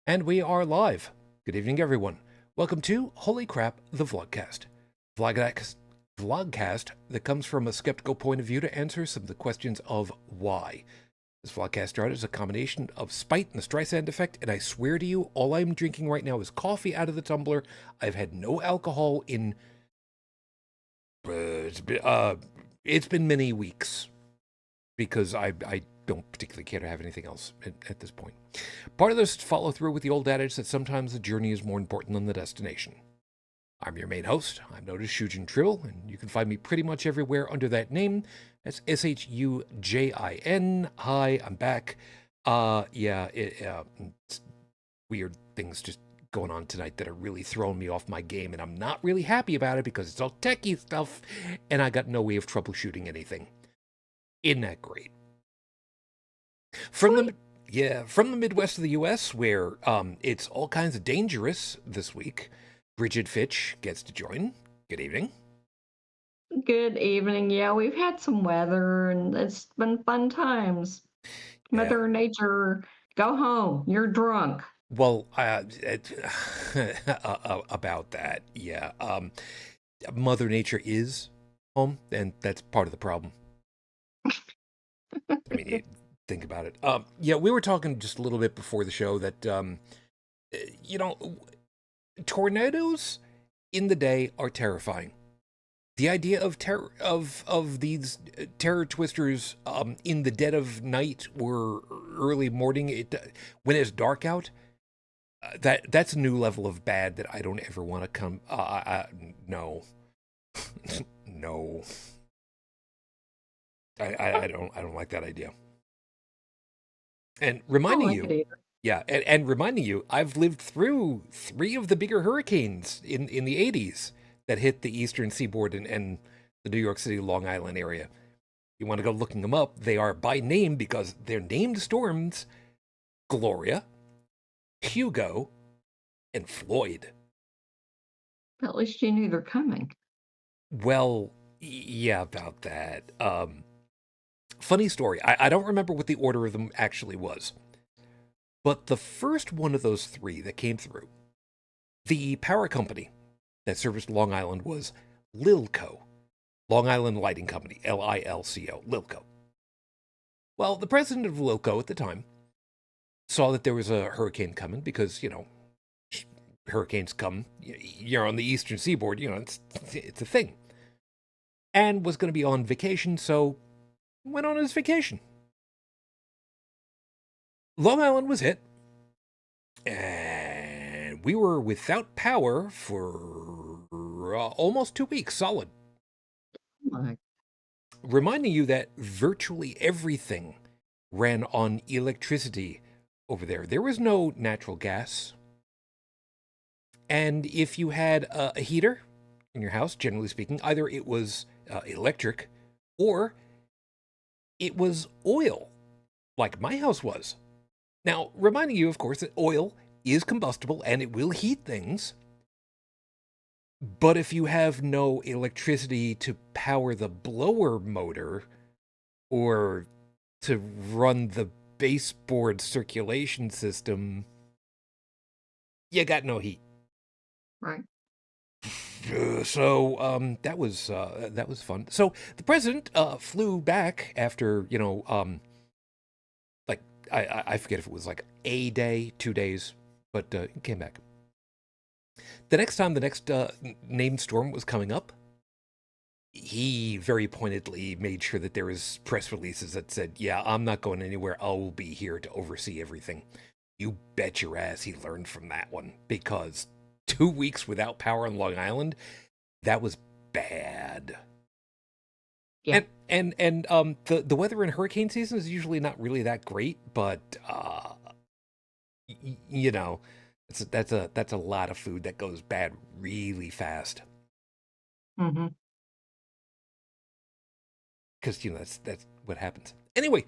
And we are live. Good evening, everyone. Welcome to Holy Crap, the Vlogcast. Vlogcast that comes from a skeptical point of view to answer some of the questions of why. This vlogcast started as a combination of spite and the Streisand effect, and I swear to you, all I'm drinking right now is coffee out of the tumbler. I've had no alcohol in... it's been many weeks, because I don't particularly care to have anything else at this point. Part of this is to follow through with the old adage that sometimes the journey is more important than the destination. I'm your main host. I'm known as Shujin Trill, and you can find me pretty much everywhere under that name. That's Shujin. Hi, I'm back. It's weird things just going on tonight that are really throwing me off my game, and I'm not really happy about it because it's all techie stuff, and I got no way of troubleshooting anything. Isn't that great? From the Midwest of the U.S., where it's all kinds of dangerous this week, Bridget Fitch gets to join. Good evening. Good evening. Yeah, we've had some weather and it's been fun times. Yeah. Mother Nature, go home. You're drunk. Well, about that, yeah. Mother Nature is home, and that's part of the problem. I mean, think about it. Yeah, we were talking just a little bit before the show that, you know, tornadoes in the day are terrifying. The idea of these terror twisters in the dead of night or early morning, when it's dark out, that's a new level of bad that I don't ever want to come. No, no, I don't like that idea. And I don't reminding like it you, either. yeah, and reminding you, I've lived through three of the bigger hurricanes in the '80s that hit the eastern seaboard and the New York City, Long Island area. You want to go looking them up, they are by name because they're named storms: Gloria, Hugo, and Floyd. At least you knew they're coming. Well, yeah, about that. Funny story. I don't remember what the order of them actually was. But the first one of those three that came through, the power company that serviced Long Island was Lilco. Long Island Lighting Company, Lilco, Lilco. Well, the president of Lilco at the time saw that there was a hurricane coming because, hurricanes come, you're on the eastern seaboard, it's a thing. And was going to be on vacation, so went on his vacation. Long Island was hit, and we were without power for almost 2 weeks solid. Like, Reminding you that virtually everything ran on electricity over there. There was no natural gas. And if you had a heater in your house, generally speaking, either it was electric or it was oil, like my house was. Now, reminding you, of course, that oil is combustible and it will heat things. But if you have no electricity to power the blower motor or to run the baseboard circulation system, you got no heat. right. So that was fun. So the president flew back after like I forget if it was like a day, 2 days, but he came back. The next time the next named storm was coming up, he very pointedly made sure that there was press releases that said, "Yeah, I'm not going anywhere. I will be here to oversee everything." You bet your ass he learned from that one because 2 weeks without power on Long Island, that was bad. Yeah. And the weather in hurricane season is usually not really that great, but you know, that's a lot of food that goes bad really fast Mm-hmm. because that's what happens. Anyway,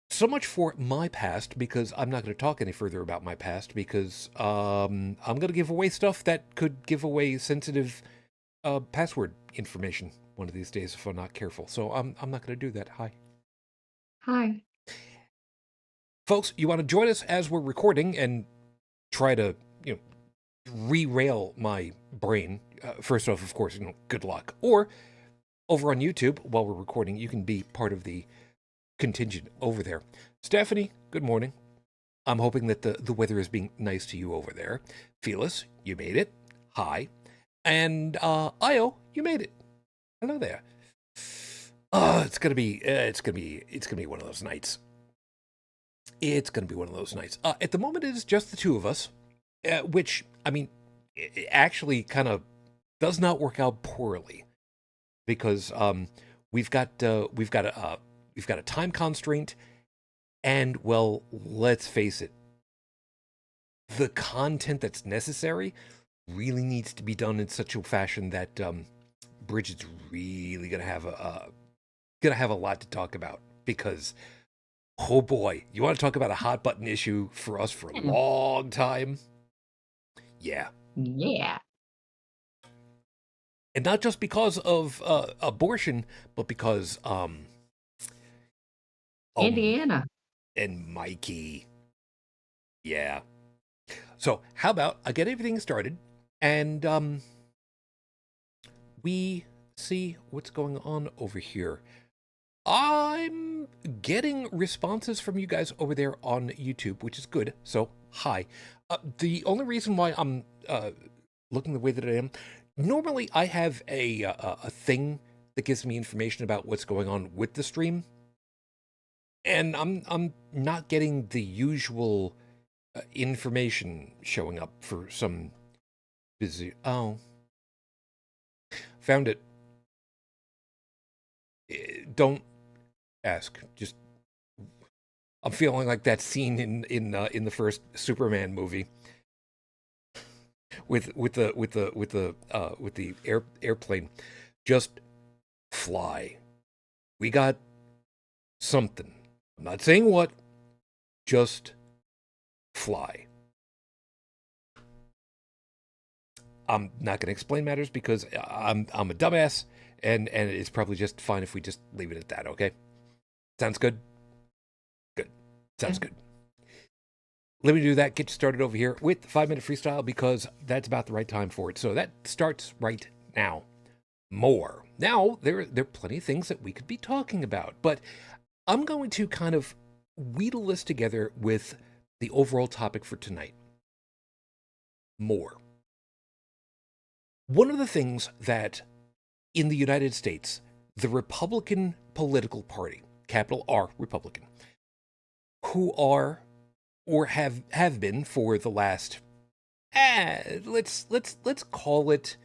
so much for my past because I'm not going to talk any further about my past because I'm going to give away stuff that could give away sensitive password information one of these days if I'm not careful. So I'm not going to do that. Hi. Hi. Folks, you want to join us as we're recording and try to, re-rail my brain. First off, of course, good luck. Or over on YouTube, while we're recording, you can be part of the contingent over there. Stephanie, good morning. I'm hoping that the weather is being nice to you over there. Phyllis, you made it. Hi. And Io, you made it. Hello there. It's gonna be one of those nights. It's gonna be one of those nights. At the moment, it is just the two of us, which I mean, it actually kind of does not work out poorly because we've got a time constraint, and well, let's face it, the content that's necessary really needs to be done in such a fashion that Bridget's really gonna have a lot to talk about because, oh boy, you want to talk about a hot button issue for us for a long time? Yeah. Yeah. And not just because of abortion, but because Indiana. and Mikey. Yeah. So how about I get everything started and we see what's going on over here. I'm getting responses from you guys over there on YouTube, which is good. So hi. The only reason why I'm looking the way that I am, normally I have a thing that gives me information about what's going on with the stream, and I'm not getting the usual information showing up for some busy. Oh, found it. Don't ask. Just I'm feeling like that scene in the first Superman movie with the airplane. Just fly. We got something. I'm not saying what. Just fly. I'm not going to explain matters because I'm a dumbass, and it's probably just fine if we just leave it at that. Okay, sounds good. Good, sounds good. Let me do that. Get you started over here with 5-minute freestyle because that's about the right time for it. So that starts right now. More. Now there are plenty of things that we could be talking about, but I'm going to kind of wheedle this together with the overall topic for tonight. More. One of the things that in the United States, the Republican political party, capital R, Republican, who are or have been for the last let's call it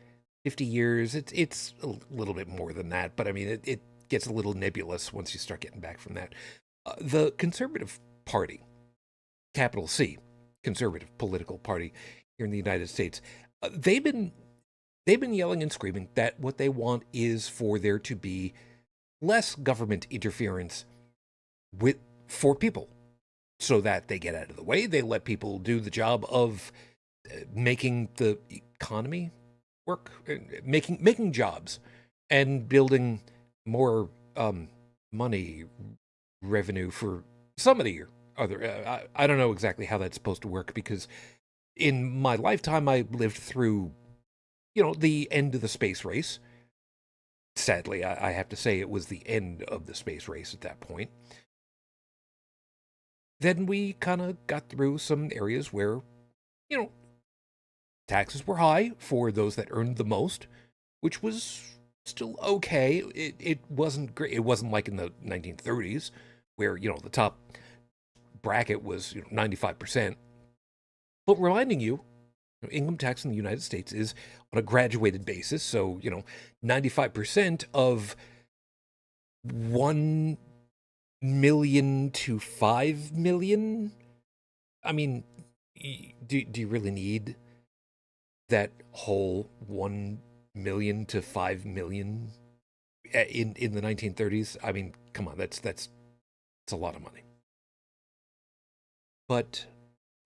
50 years. It's a little bit more than that, but I mean it gets a little nebulous once you start getting back from that. The Conservative Party, capital C, conservative political party here in the United States, they've been yelling and screaming that what they want is for there to be less government interference for people, so that they get out of the way. They let people do the job of making the economy work, making jobs, and building more money, revenue for somebody or other. I don't know exactly how that's supposed to work because in my lifetime I lived through, the end of the space race. Sadly, I have to say it was the end of the space race at that point. Then we kind of got through some areas where, taxes were high for those that earned the most, which was still okay. It wasn't great. It wasn't like in the 1930s where, the top bracket was 95%. But reminding you, income tax in the United States is on a graduated basis. So, 95% of 1 million to 5 million. I mean, do you really need that whole 1 million to 5 million in the 1930s? I mean, come on, that's a lot of money. But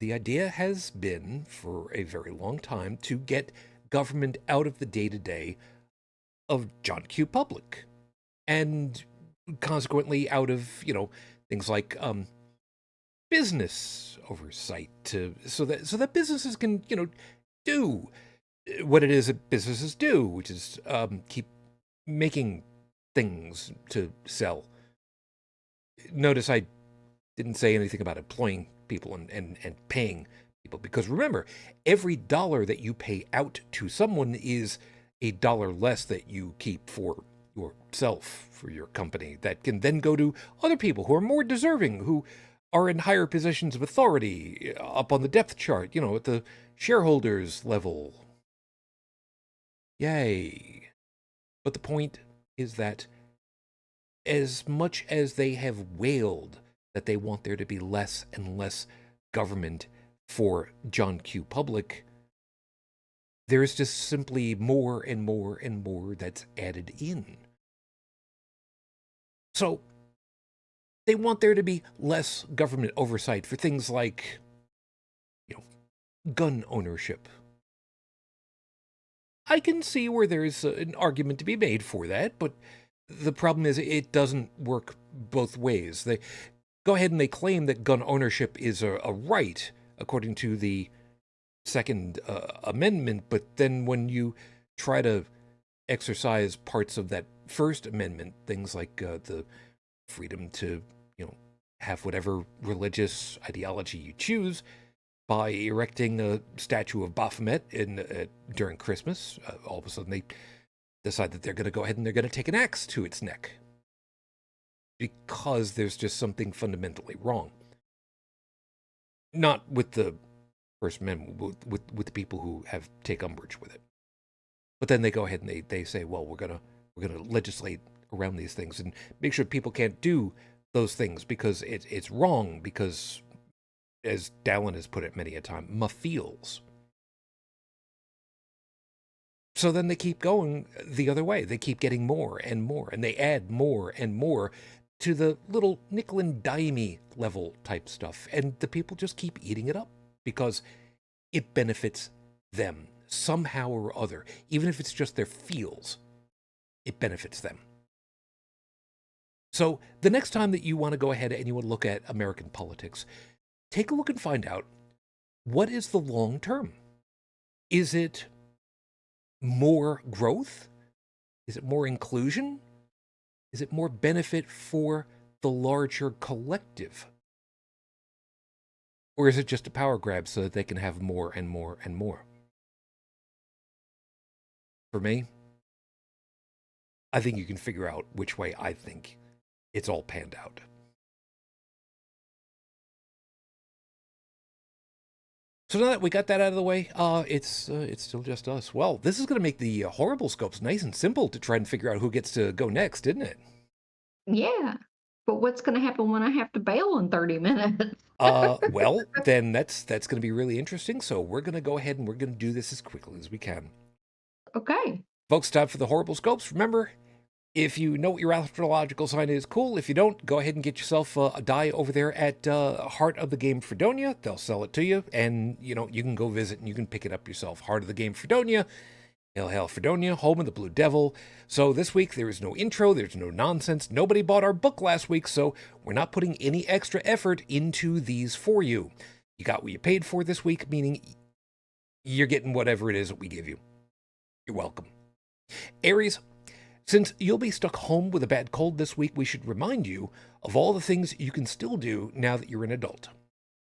the idea has been for a very long time to get government out of the day-to-day of John Q. Public, and consequently out of, things like business oversight so that businesses can, do what it is that businesses do, which is keep making things to sell. Notice I didn't say anything about employing people and paying people, because remember, every dollar that you pay out to someone is a dollar less that you keep for yourself, for your company, that can then go to other people who are more deserving, who are in higher positions of authority up on the depth chart, at the shareholders level. Yay. But the point is that as much as they have wailed that they want there to be less and less government for John Q. Public, there is just simply more and more and more that's added in. So they want there to be less government oversight for things like, gun ownership. I can see where there's an argument to be made for that, but the problem is it doesn't work both ways. They go ahead and they claim that gun ownership is a right, according to the Second Amendment, but then when you try to exercise parts of that First Amendment, things like the freedom to, have whatever religious ideology you choose, by erecting a statue of Baphomet during Christmas, all of a sudden they decide that they're going to go ahead and they're going to take an axe to its neck, because there's just something fundamentally wrong. Not with the First Amendment, with the people who take umbrage with it. But then they go ahead and they say, well, we're gonna legislate around these things and make sure people can't do those things because it's wrong, because, as Dallin has put it many a time, ma-feels. So then they keep going the other way. They keep getting more and more, and they add more and more to the little nickel and dimey level type stuff. And the people just keep eating it up because it benefits them somehow or other. Even if it's just their feels, it benefits them. So the next time that you want to go ahead and you want to look at American politics, take a look and find out, what is the long term? Is it more growth? Is it more inclusion? Is it more benefit for the larger collective? Or is it just a power grab so that they can have more and more and more? For me, I think you can figure out which way I think it's all panned out. So now that we got that out of the way, it's still just us. Well, this is going to make the horrible scopes nice and simple to try and figure out who gets to go next, isn't it? Yeah. But what's going to happen when I have to bail in 30 minutes? Well, then that's going to be really interesting. So we're going to go ahead and we're going to do this as quickly as we can. Okay. Folks, time for the horrible scopes. Remember, if you know what your astrological sign is, cool. If you don't, go ahead and get yourself a die over there at Heart of the Game Fredonia. They'll sell it to you, and you can go visit and you can pick it up yourself. Heart of the Game Fredonia. Hail, hail, Fredonia, home of the Blue Devil. So this week, there is no intro, there's no nonsense. Nobody bought our book last week, so we're not putting any extra effort into these for you. You got what you paid for this week, meaning you're getting whatever it is that we give you. You're welcome. Aries, since you'll be stuck home with a bad cold this week, we should remind you of all the things you can still do now that you're an adult.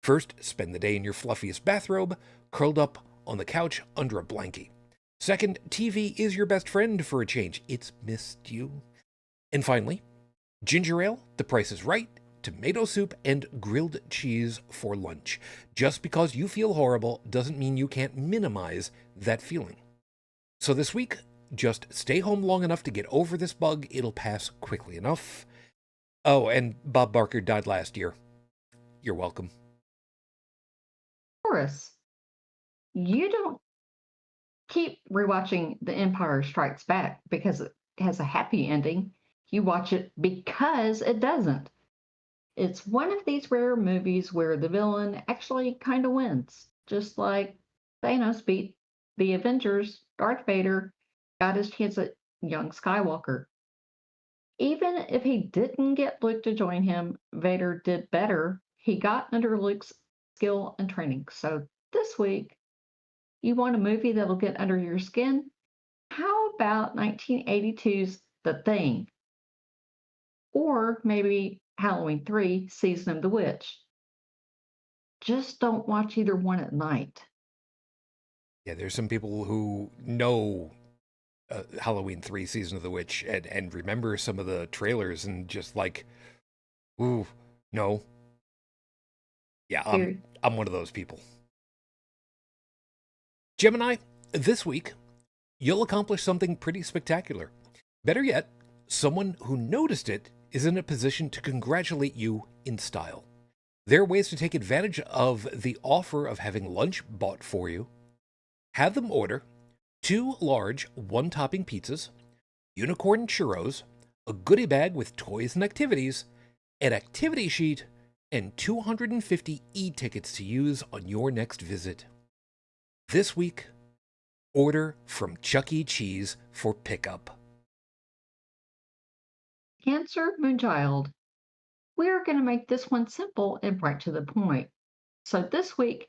First, spend the day in your fluffiest bathrobe, curled up on the couch under a blankie. Second, TV is your best friend for a change. It's missed you. And finally, ginger ale, The Price is Right, tomato soup, and grilled cheese for lunch. Just because you feel horrible doesn't mean you can't minimize that feeling. So this week, just stay home long enough to get over this bug. It'll pass quickly enough. Oh, and Bob Barker died last year. You're welcome. Taurus, you don't keep rewatching The Empire Strikes Back because it has a happy ending. You watch it because it doesn't. It's one of these rare movies where the villain actually kind of wins, just like Thanos beat the Avengers. Darth Vader got his chance at young Skywalker. Even if he didn't get Luke to join him, Vader did better. He got under Luke's skill and training. So this week, you want a movie that'll get under your skin? How about 1982's The Thing? Or maybe Halloween 3, Season of the Witch. Just don't watch either one at night. Yeah, there's some people who know Halloween 3 Season of the Witch and remember some of the trailers and just like, ooh, no. Yeah, Period. I'm one of those people. Gemini, this week, you'll accomplish something pretty spectacular. Better yet, someone who noticed it is in a position to congratulate you in style. There are ways to take advantage of the offer of having lunch bought for you. Have them order 2 large one-topping pizzas, unicorn churros, a goodie bag with toys and activities, an activity sheet, and 250 e-tickets to use on your next visit. This week, order from Chuck E. Cheese for pickup. Cancer Moonchild. We're going to make this one simple and right to the point. So this week,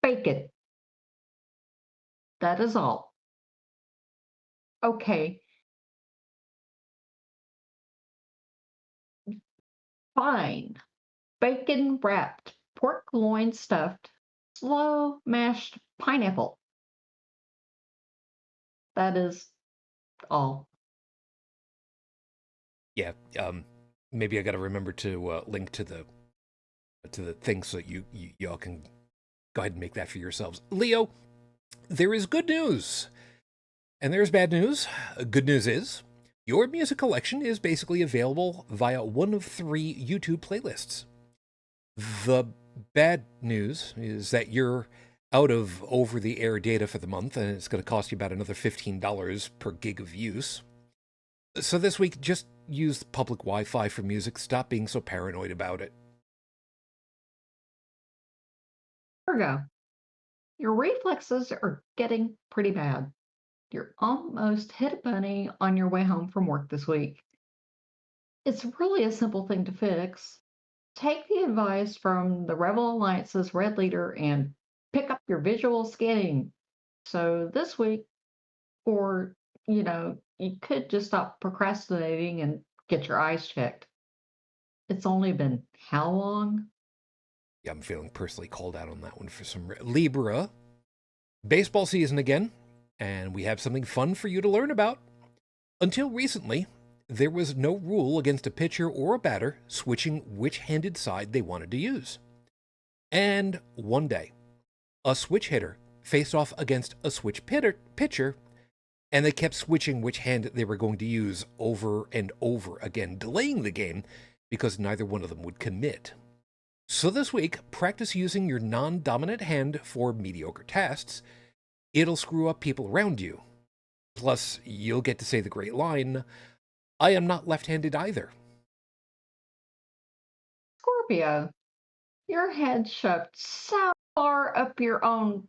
bacon. That is all. Okay, fine. Bacon wrapped pork loin stuffed, slow mashed pineapple. That is all. Yeah, maybe I got to remember to link to the thing so y'all can go ahead and make that for yourselves. Leo, there is good news, and there's bad news. Good news is your music collection is basically available via one of 3 YouTube playlists. The bad news is that you're out of over-the-air data for the month, and it's going to cost you about another $15 per gig of use. So this week, just use public Wi-Fi for music. Stop being so paranoid about it. Virgo, your reflexes are getting pretty bad. You're almost hit a bunny on your way home from work this week. It's really a simple thing to fix. Take the advice from the Rebel Alliance's Red Leader and pick up your visual scanning. So this week, or you could just stop procrastinating and get your eyes checked. It's only been how long? Yeah, I'm feeling personally called out on that one for some Libra. Baseball season again, and we have something fun for you to learn about. Until recently, there was no rule against a pitcher or a batter switching which handed side they wanted to use. And one day, a switch hitter faced off against a switch pitcher, and they kept switching which hand they were going to use over and over again, delaying the game because neither one of them would commit. So this week, practice using your non-dominant hand for mediocre tasks. It'll screw up people around you. Plus, you'll get to say the great line, I am not left-handed either. Scorpio, your head shoved so far up your own.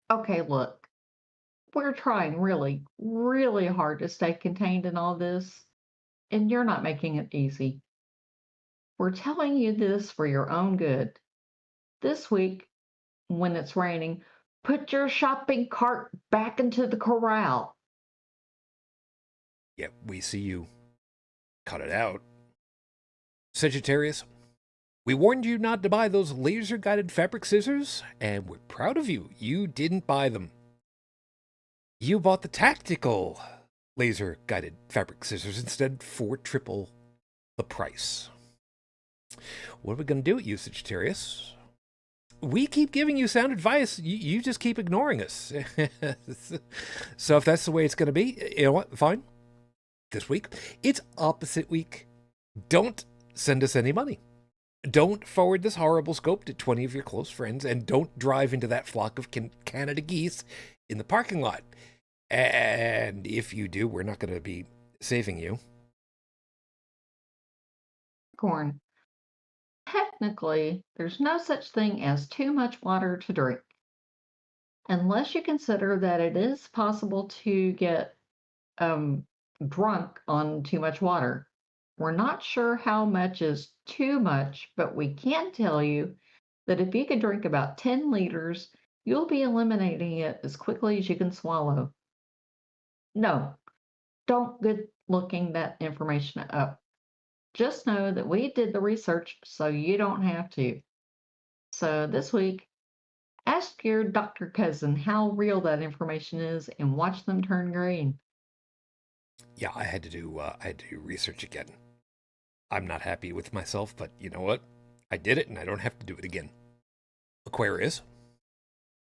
Okay, look, we're trying really, really hard to stay contained in all this, and you're not making it easy. We're telling you this for your own good. This week, when it's raining, put your shopping cart back into the corral. Yep, we see you. Cut it out. Sagittarius, we warned you not to buy those laser-guided fabric scissors, and we're proud of you. You didn't buy them. You bought the tactical laser-guided fabric scissors instead for triple the price. What are we going to do at you, Sagittarius? We keep giving you sound advice. You just keep ignoring us. So if that's the way it's going to be, you know what? Fine. This week, it's opposite week. Don't send us any money. Don't forward this horrible scope to 20 of your close friends, and don't drive into that flock of Canada geese in the parking lot. And if you do, we're not going to be saving you. Corn. Technically, there's no such thing as too much water to drink, unless you consider that it is possible to get drunk on too much water. We're not sure how much is too much, but we can tell you that if you can drink about 10 liters, you'll be eliminating it as quickly as you can swallow. No, don't good looking that information up. Just know that we did the research so you don't have to. So this week, ask your doctor cousin how real that information is and watch them turn green. Yeah, I had to do research again. I'm not happy with myself, but you know what? I did it and I don't have to do it again. Aquarius,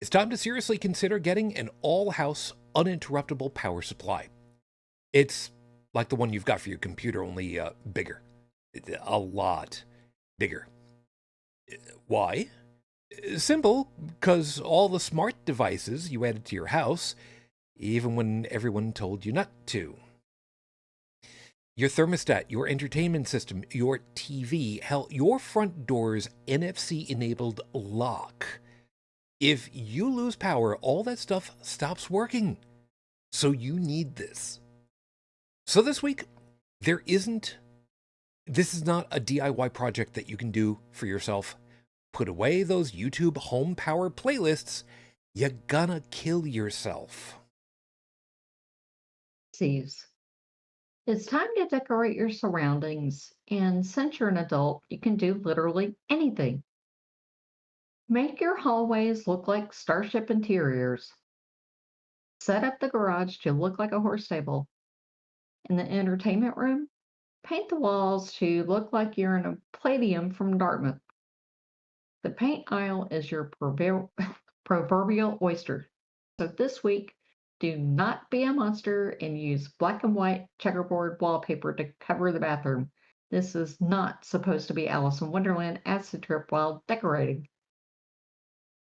it's time to seriously consider getting an all-house uninterruptible power supply. It's like the one you've got for your computer, only bigger. A lot bigger. Why? Simple, because all the smart devices you added to your house, even when everyone told you not to. Your thermostat, your entertainment system, your TV, hell, your front door's NFC-enabled lock. If you lose power, all that stuff stops working. So you need this. So this week, this is not a DIY project that you can do for yourself. Put away those YouTube home power playlists. You're gonna kill yourself. Sees. It's time to decorate your surroundings, and since you're an adult, you can do literally anything. Make your hallways look like starship interiors. Set up the garage to look like a horse stable. In the entertainment room, paint the walls to look like you're in a palladium from Dartmouth. The paint aisle is your proverbial oyster. So this week, do not be a monster and use black and white checkerboard wallpaper to cover the bathroom. This is not supposed to be Alice in Wonderland acid trip while decorating.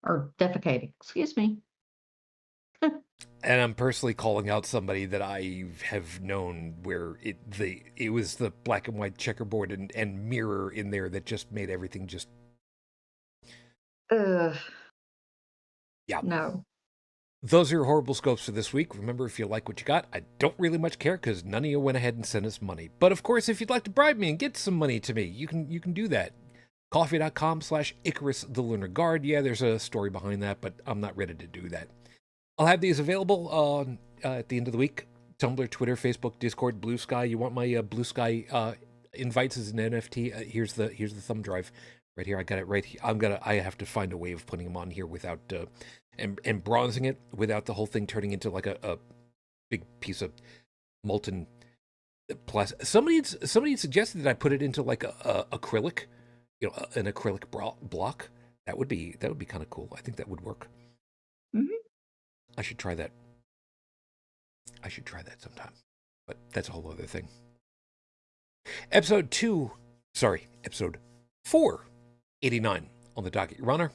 Or defecating, excuse me. And I'm personally calling out somebody that I have known where it was the black and white checkerboard and mirror in there that just made everything just... Ugh. Yeah. No. Those are your horrible scopes for this week. Remember, if you like what you got, I don't really much care because none of you went ahead and sent us money. But of course, if you'd like to bribe me and get some money to me, you can do that. Coffee.com/Icarus the Lunar Guard. Yeah, there's a story behind that, but I'm not ready to do that. I'll have these available at the end of the week. Tumblr, Twitter, Facebook, Discord, Blue Sky. You want my Blue Sky invites as an NFT? Here's the thumb drive right here. I got it right here. I have to find a way of putting them on here without and bronzing it without the whole thing turning into like a big piece of molten plastic. Somebody had suggested that I put it into like a acrylic, an acrylic block. That would be kind of cool. I think that would work. Mm-hmm. I should try that. I should try that sometime. But that's a whole other thing. Episode 489 on the docket. Your Honor,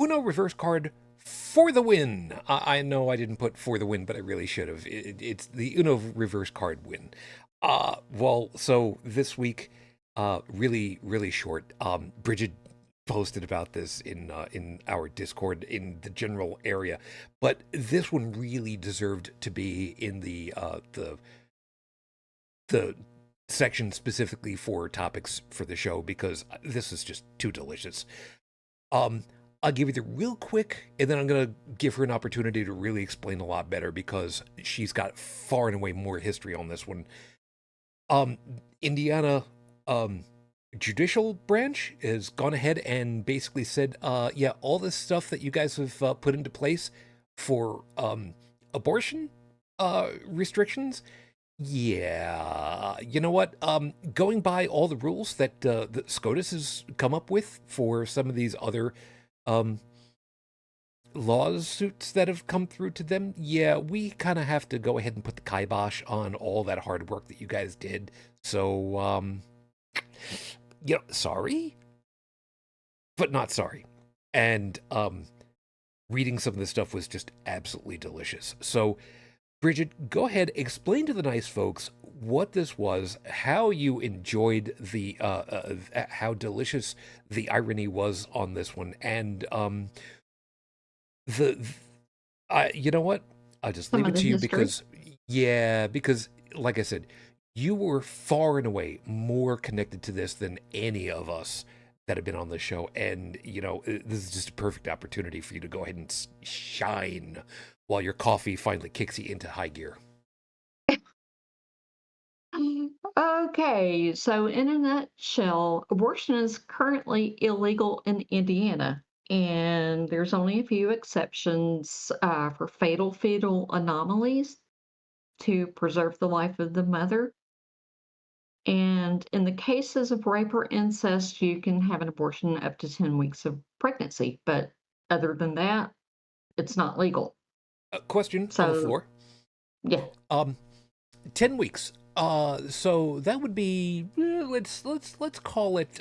Uno reverse card for the win. I know I didn't put for the win, but I really should have. It's the Uno reverse card win. Well, so this week, really, really short. Bridget posted about this in our Discord in the general area, but this one really deserved to be in the section specifically for topics for the show because this is just too delicious. I'll give you the real quick, and then I'm gonna give her an opportunity to really explain a lot better because she's got far and away more history on this one. Indiana judicial branch has gone ahead and basically said, yeah, all this stuff that you guys have put into place for abortion restrictions, yeah, you know what? Going by all the rules that SCOTUS has come up with for some of these other lawsuits that have come through to them, yeah, we kind of have to go ahead and put the kibosh on all that hard work that you guys did. So, sorry, but not sorry. And reading some of this stuff was just absolutely delicious. So, Bridget, go ahead, explain to the nice folks what this was, how you enjoyed the, how delicious the irony was on this one, and you know what? I'll just leave it to you because, yeah, because like I said, you were far and away more connected to this than any of us that have been on the show. And, this is just a perfect opportunity for you to go ahead and shine while your coffee finally kicks you into high gear. Okay, so in a nutshell, abortion is currently illegal in Indiana, and there's only a few exceptions for fatal fetal anomalies to preserve the life of the mother. And in the cases of rape or incest, you can have an abortion up to 10 weeks of pregnancy. But other than that, it's not legal. Question on the So, floor. yeah. Um, 10 weeks. So that would be let's call it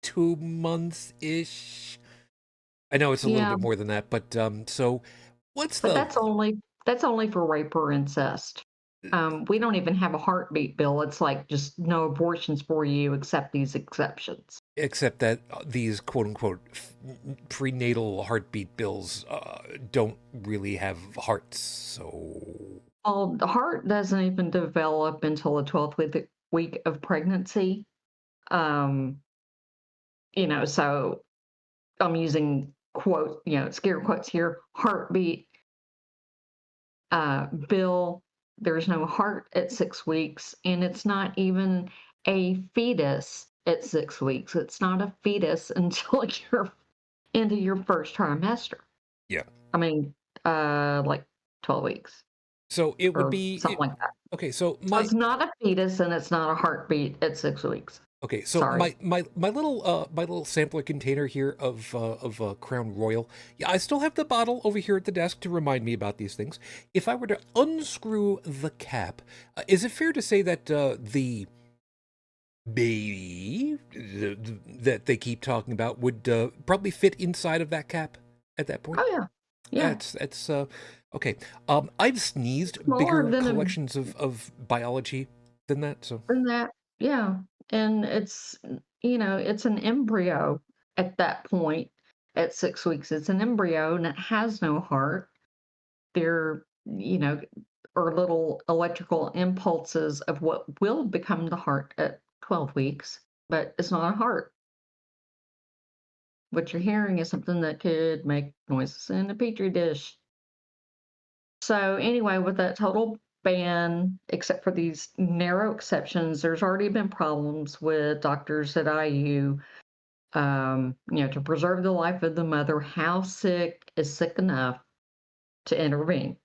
2 months ish. I know it's a little Yeah. bit more than that, but so what's But the that's only for rape or incest. We don't even have a heartbeat bill. It's like just no abortions for you except these exceptions. except that these quote unquote prenatal heartbeat bills don't really have hearts, so Well, the heart doesn't even develop until the 12th week of pregnancy. Um, so I'm using scare quotes here, heartbeat, bill. There's no heart at 6 weeks, and it's not even a fetus at 6 weeks. It's not a fetus until you're into your first trimester. yeah. I mean, like 12 weeks So it would or be something like that. okay. So So my it's not a fetus and it's not a heartbeat at 6 weeks. Okay, so Sorry. my little sampler container here of Crown Royal. Yeah, I still have the bottle over here at the desk to remind me about these things. If I were to unscrew the cap, is it fair to say that the baby that they keep talking about would probably fit inside of that cap at that point? Oh yeah. Yeah. That's okay. I've sneezed Smaller bigger than collections of biology than that, so that. Yeah. And it's an embryo at that point at 6 weeks. It's an embryo and it has no heart. There, are little electrical impulses of what will become the heart at 12 weeks, but it's not a heart. What you're hearing is something that could make noises in a petri dish. So, anyway, with that total ban, except for these narrow exceptions, there's already been problems with doctors at IU, to preserve the life of the mother. How sick is sick enough to intervene?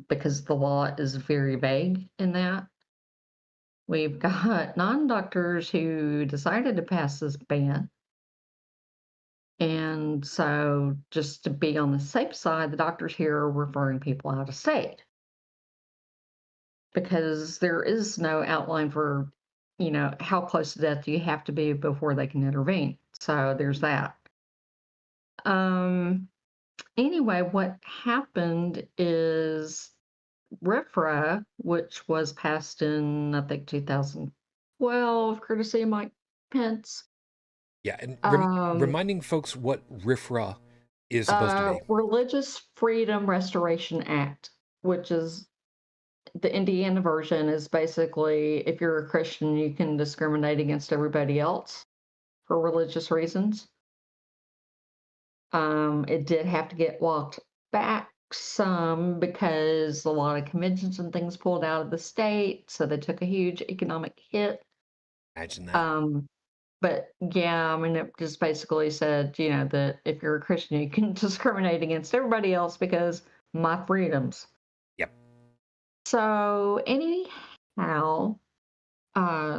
Because the law is very vague in that. We've got non doctors who decided to pass this ban. And so, just to be on the safe side, the doctors here are referring people out of state because there is no outline for, how close to death you have to be before they can intervene. So, there's that. Um, anyway, what happened is RFRA, which was passed in, I think, 2012, courtesy of Mike Pence. yeah, and Um, reminding folks what RIFRA is supposed to be. Religious Freedom Restoration Act, which is the Indiana version, is basically if you're a Christian, you can discriminate against everybody else for religious reasons. It did have to get walked back some because a lot of conventions and things pulled out of the state, so they took a huge economic hit. Imagine that. Um, but yeah, I mean, it just basically said, that if you're a Christian, you can discriminate against everybody else because my freedoms. Yep. So anyhow,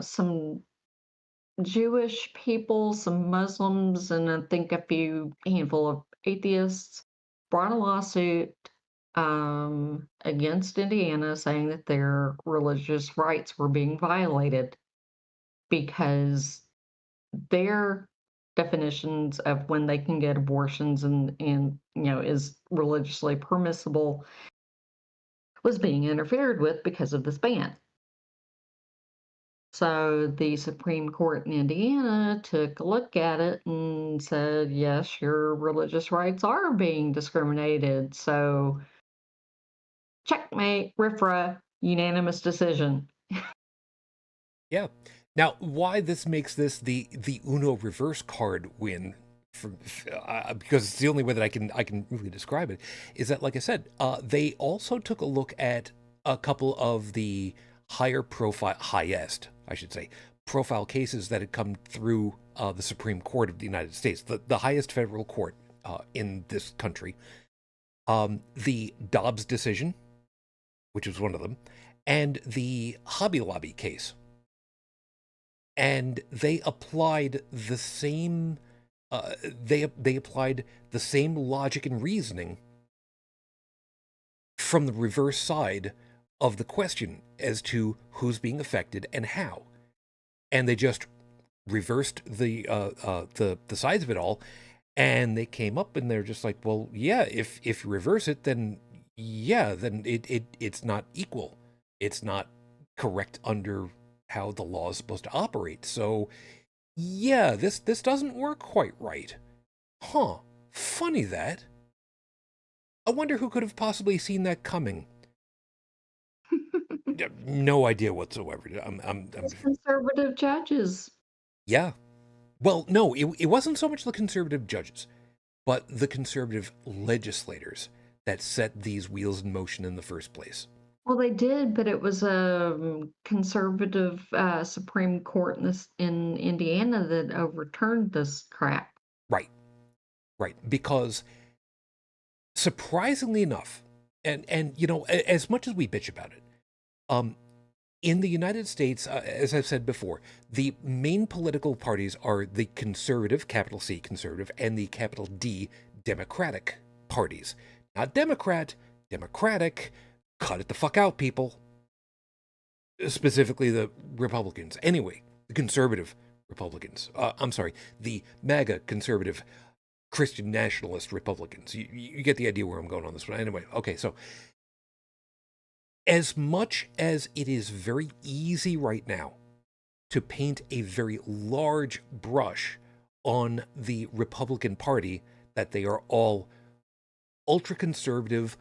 some Jewish people, some Muslims, and I think a few handful of atheists brought a lawsuit against Indiana saying that their religious rights were being violated because their definitions of when they can get abortions and is religiously permissible was being interfered with because of this ban. So the Supreme Court in Indiana took a look at it and said, yes, your religious rights are being discriminated. So checkmate, RFRA. Unanimous decision. Yeah. Now, why this makes this the Uno reverse card win, because it's the only way that I can really describe it, is that, like I said, they also took a look at a couple of the highest, I should say, profile cases that had come through the Supreme Court of the United States, the highest federal court in this country. The Dobbs decision, which was one of them, and the Hobby Lobby case. And they applied the same they applied the same logic and reasoning from the reverse side of the question as to who's being affected and how. And they just reversed the sides of it all, and they came up and they're just like, well, yeah, if you reverse it, then yeah, then it's not equal. It's not correct under how the law is supposed to operate. So yeah, this doesn't work quite right. Huh. Funny that. I wonder who could have possibly seen that coming. No idea whatsoever. Those conservative judges. Yeah. Well, no, it wasn't so much the conservative judges, but the conservative legislators that set these wheels in motion in the first place. Well, they did, but it was a conservative Supreme Court in Indiana that overturned this crap. Right, right. Because surprisingly enough, and you know, as much as we bitch about it, um, in the United States, as I've said before, the main political parties are the conservative, capital C conservative, and the capital D Democratic parties. Not Democrat, Democratic. Cut it the fuck out, people. Specifically the Republicans. Anyway, the conservative Republicans. I'm sorry, the MAGA conservative Christian nationalist Republicans. You get the idea where I'm going on this one. Anyway, okay, so as much as it is very easy right now to paint a very large brush on the Republican Party, that they are all ultra conservative,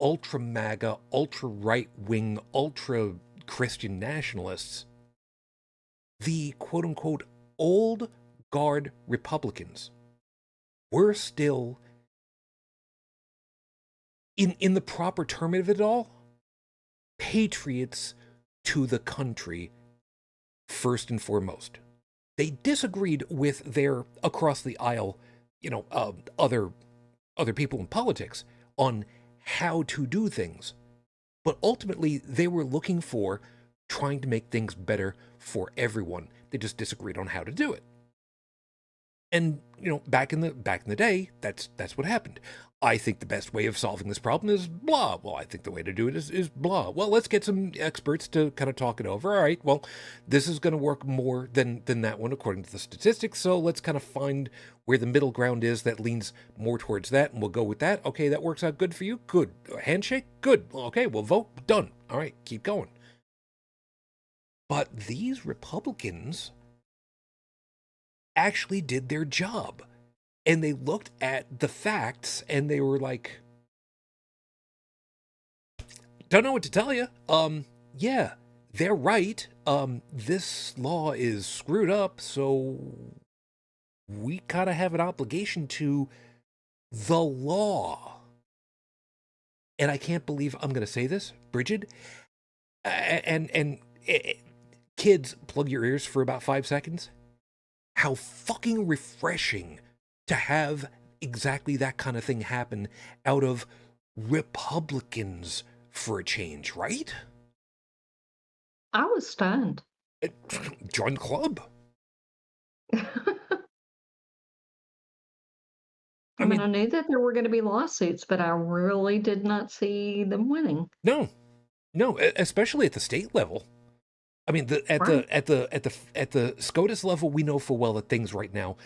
ultra MAGA, ultra right wing, ultra Christian nationalists, the quote unquote old guard Republicans were still, in the proper term of it all, patriots to the country first and foremost. They disagreed with their across the aisle, other people in politics on how to do things. But ultimately, they were looking for trying to make things better for everyone. They just disagreed on how to do it. And back in the day, that's what happened. I think the best way of solving this problem is blah. Well, I think the way to do it is blah. Well, let's get some experts to kind of talk it over. All right, well, this is going to work more than that one according to the statistics. So let's kind of find where the middle ground is that leans more towards that, and we'll go with that. Okay, that works out good for you. Good. Handshake? Good. Okay, we'll vote. Done. All right, keep going. But these Republicans actually did their job. And they looked at the facts and they were like, don't know what to tell you. Yeah, they're right. This law is screwed up, so we kind of have an obligation to the law. And I can't believe I'm going to say this, Bridget. And kids, plug your ears for about 5 seconds. How fucking refreshing to have exactly that kind of thing happen out of Republicans for a change, right? I was stunned. Join the club. I mean, I knew that there were going to be lawsuits, but I really did not see them winning. No, especially at the state level. I mean, at the SCOTUS level, we know full well that things right now,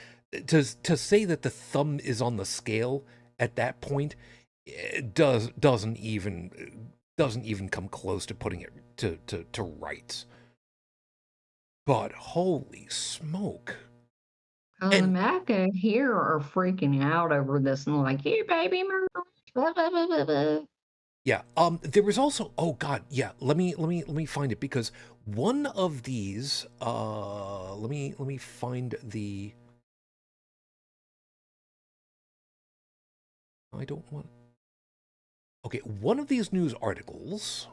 to say that the thumb is on the scale at that point, it doesn't even come close to putting it to rights. But holy smoke! The MAGA here are freaking out over this and like, you baby murderers, blah, blah, blah, blah, blah. Yeah. There was also, oh God, yeah. Let me find it, because one of these. Let me find the. I don't want. Okay, one of these news articles.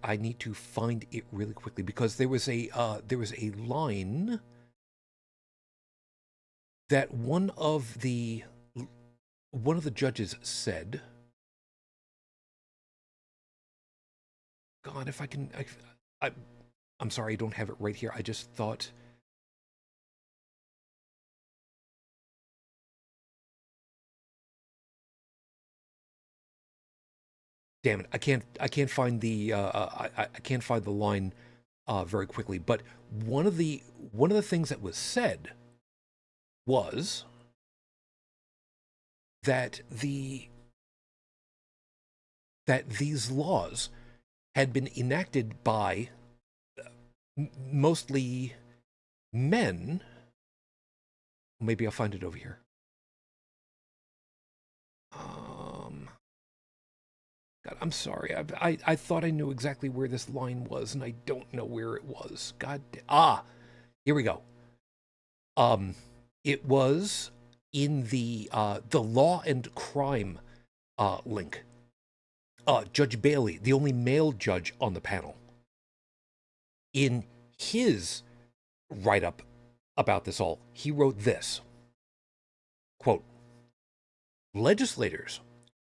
I need to find it really quickly, because there was a line that one of the judges said. God, if I can, I I'm sorry, I don't have it right here. I just thought. Damn it! I can't find I can't find the line very quickly. But one of the things that was said was that these laws had been enacted by mostly men. Maybe I'll find it over here. Um, God, I'm sorry. I thought I knew exactly where this line was, and I don't know where it was. Here we go. Um, it was in the law and crime link. Judge Bailey, the only male judge on the panel, in his write up about this all, he wrote this quote: legislators,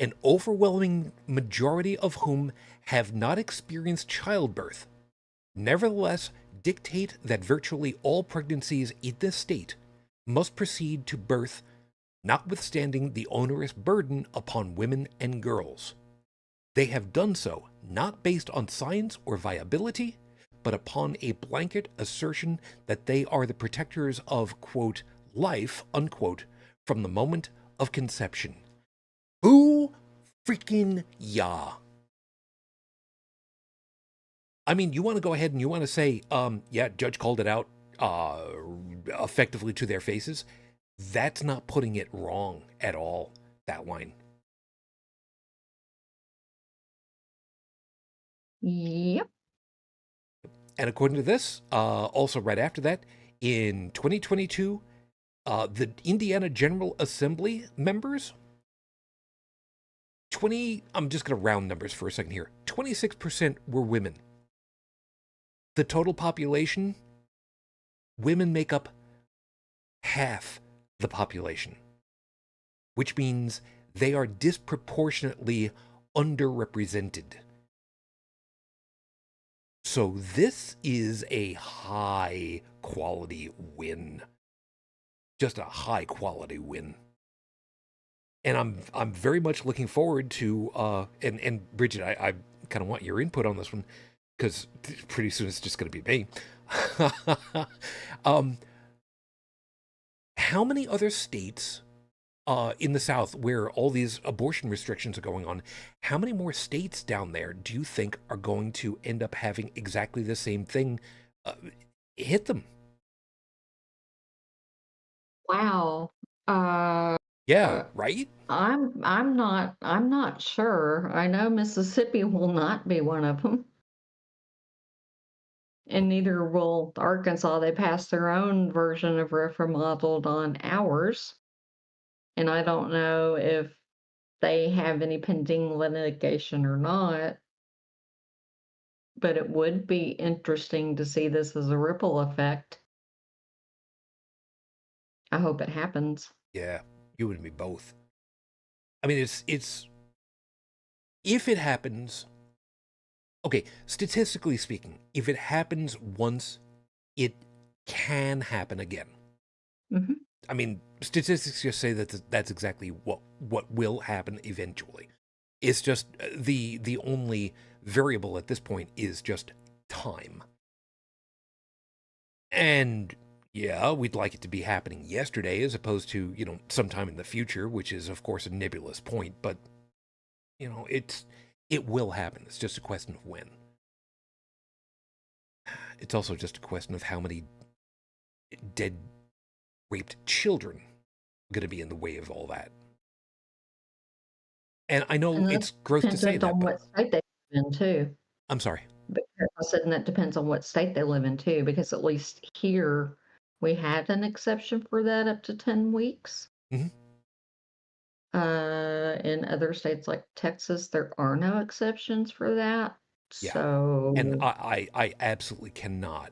an overwhelming majority of whom have not experienced childbirth, nevertheless dictate that virtually all pregnancies in this state must proceed to birth, notwithstanding the onerous burden upon women and girls. They have done so not based on science or viability, but upon a blanket assertion that they are the protectors of, quote, life, unquote, from the moment of conception. Boo freaking yah. I mean, you want to go ahead and you want to say, yeah, judge called it out effectively to their faces. That's not putting it wrong at all, that line. Yep. And according to this, also right after that, in 2022, the Indiana General Assembly members, I'm just going to round numbers for a second here, 26% were women. The total population, women make up half the population, which means they are disproportionately underrepresented. So this is a high quality win. Just a high quality win. And I'm very much looking forward to and Bridget, I kind of want your input on this one, because pretty soon it's just going to be me. um, how many other states in the South, where all these abortion restrictions are going on, how many more states down there do you think are going to end up having exactly the same thing hit them? Wow. Uh, Yeah, right? I'm not sure. I know Mississippi will not be one of them, and neither will Arkansas. They passed their own version of RFRA modeled on ours, and I don't know if they have any pending litigation or not. But it would be interesting to see this as a ripple effect. I hope it happens. Yeah, you and me both. I mean, it's if it happens, okay, statistically speaking, if it happens once, it can happen again. Hmm. I mean, statistics just say that that's exactly what will happen eventually. It's just the only variable at this point is just time. And yeah, we'd like it to be happening yesterday as opposed to, sometime in the future, which is of course a nebulous point, but it will happen. It's just a question of when. It's also just a question of how many dead raped children are going to be in the way of all that. And I know And it's that's gross to say dependent that, on but what state they live in too. I'm sorry. Because I said, and that depends on what state they live in too, because at least here we had an exception for that up to 10 weeks. Hmm. In other states like Texas, there are no exceptions for that. Yeah. And So, I absolutely cannot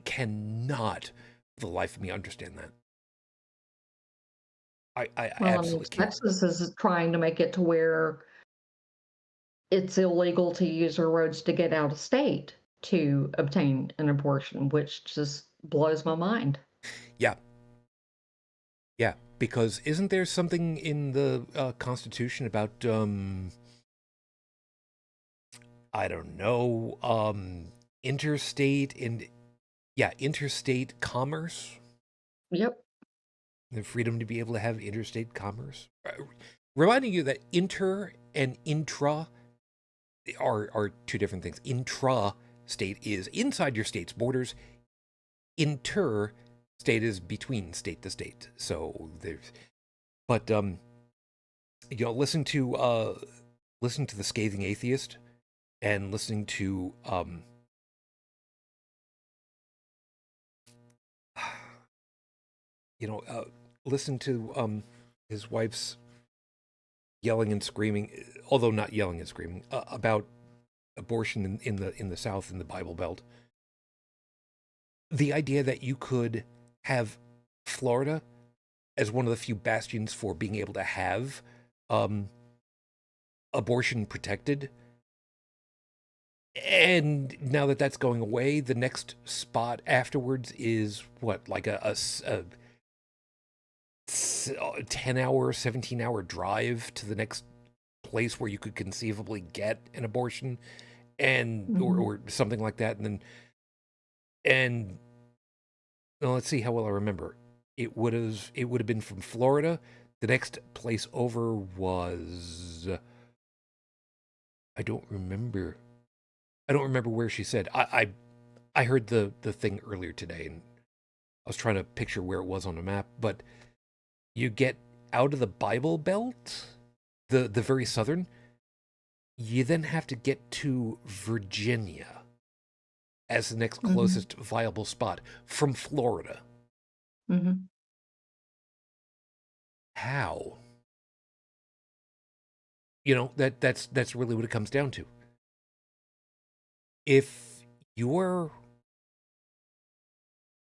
for the life of me understand that. I well, I mean, absolutely can't. Texas is trying to make it to where it's illegal to use our roads to get out of state to obtain an abortion, which just blows my mind. Yeah. Yeah. Because isn't there something in the Constitution about, I don't know, interstate and, yeah, interstate commerce? Yep. The freedom to be able to have interstate commerce? Reminding you that inter and intra are two different things. Intra state is inside your state's borders. Inter state is between state to state. So there's, but listening to the scathing atheist and listening to you know listening to his wife's yelling and screaming, although not yelling and screaming, about abortion in the South in the Bible Belt. The idea that you could have Florida as one of the few bastions for being able to have um, abortion protected, and now that that's going away, the next spot afterwards is what, like a 10-hour, 17-hour drive to the next place where you could conceivably get an abortion, and Mhm. or something like that, and then and well, let's see how well I remember. It would have been from Florida. The next place over was, I don't remember. I don't remember where she said. I heard the thing earlier today, and I was trying to picture where it was on the map. But you get out of the Bible Belt, the very southern. You then have to get to Virginia as the next Mhm. closest viable spot from Florida. Mhm. How? That's really what it comes down to. If you're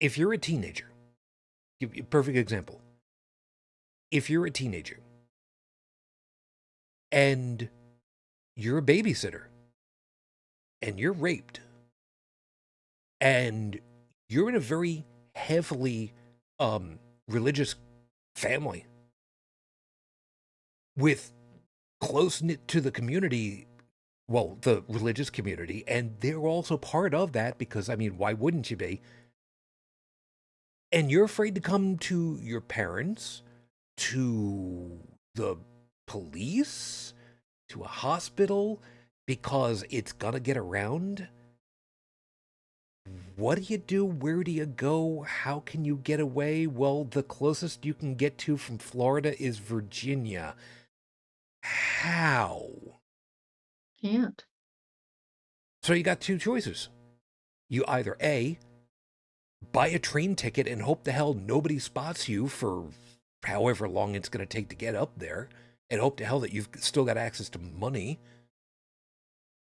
if you're a teenager, give you a perfect example. If you're a teenager and you're a babysitter and you're raped and you're in a very heavily religious family with close knit to the community, well, the religious community, and they're also part of that because, I mean, why wouldn't you be? And you're afraid to come to your parents, to the police, to a hospital because it's gonna get around. What do you do? Where do you go? How can you get away? Well, the closest you can get to from Florida is Virginia. How? Can't. So you got two choices. You either A, buy a train ticket and hope the hell nobody spots you for however long it's going to take to get up there, and hope to hell that you've still got access to money.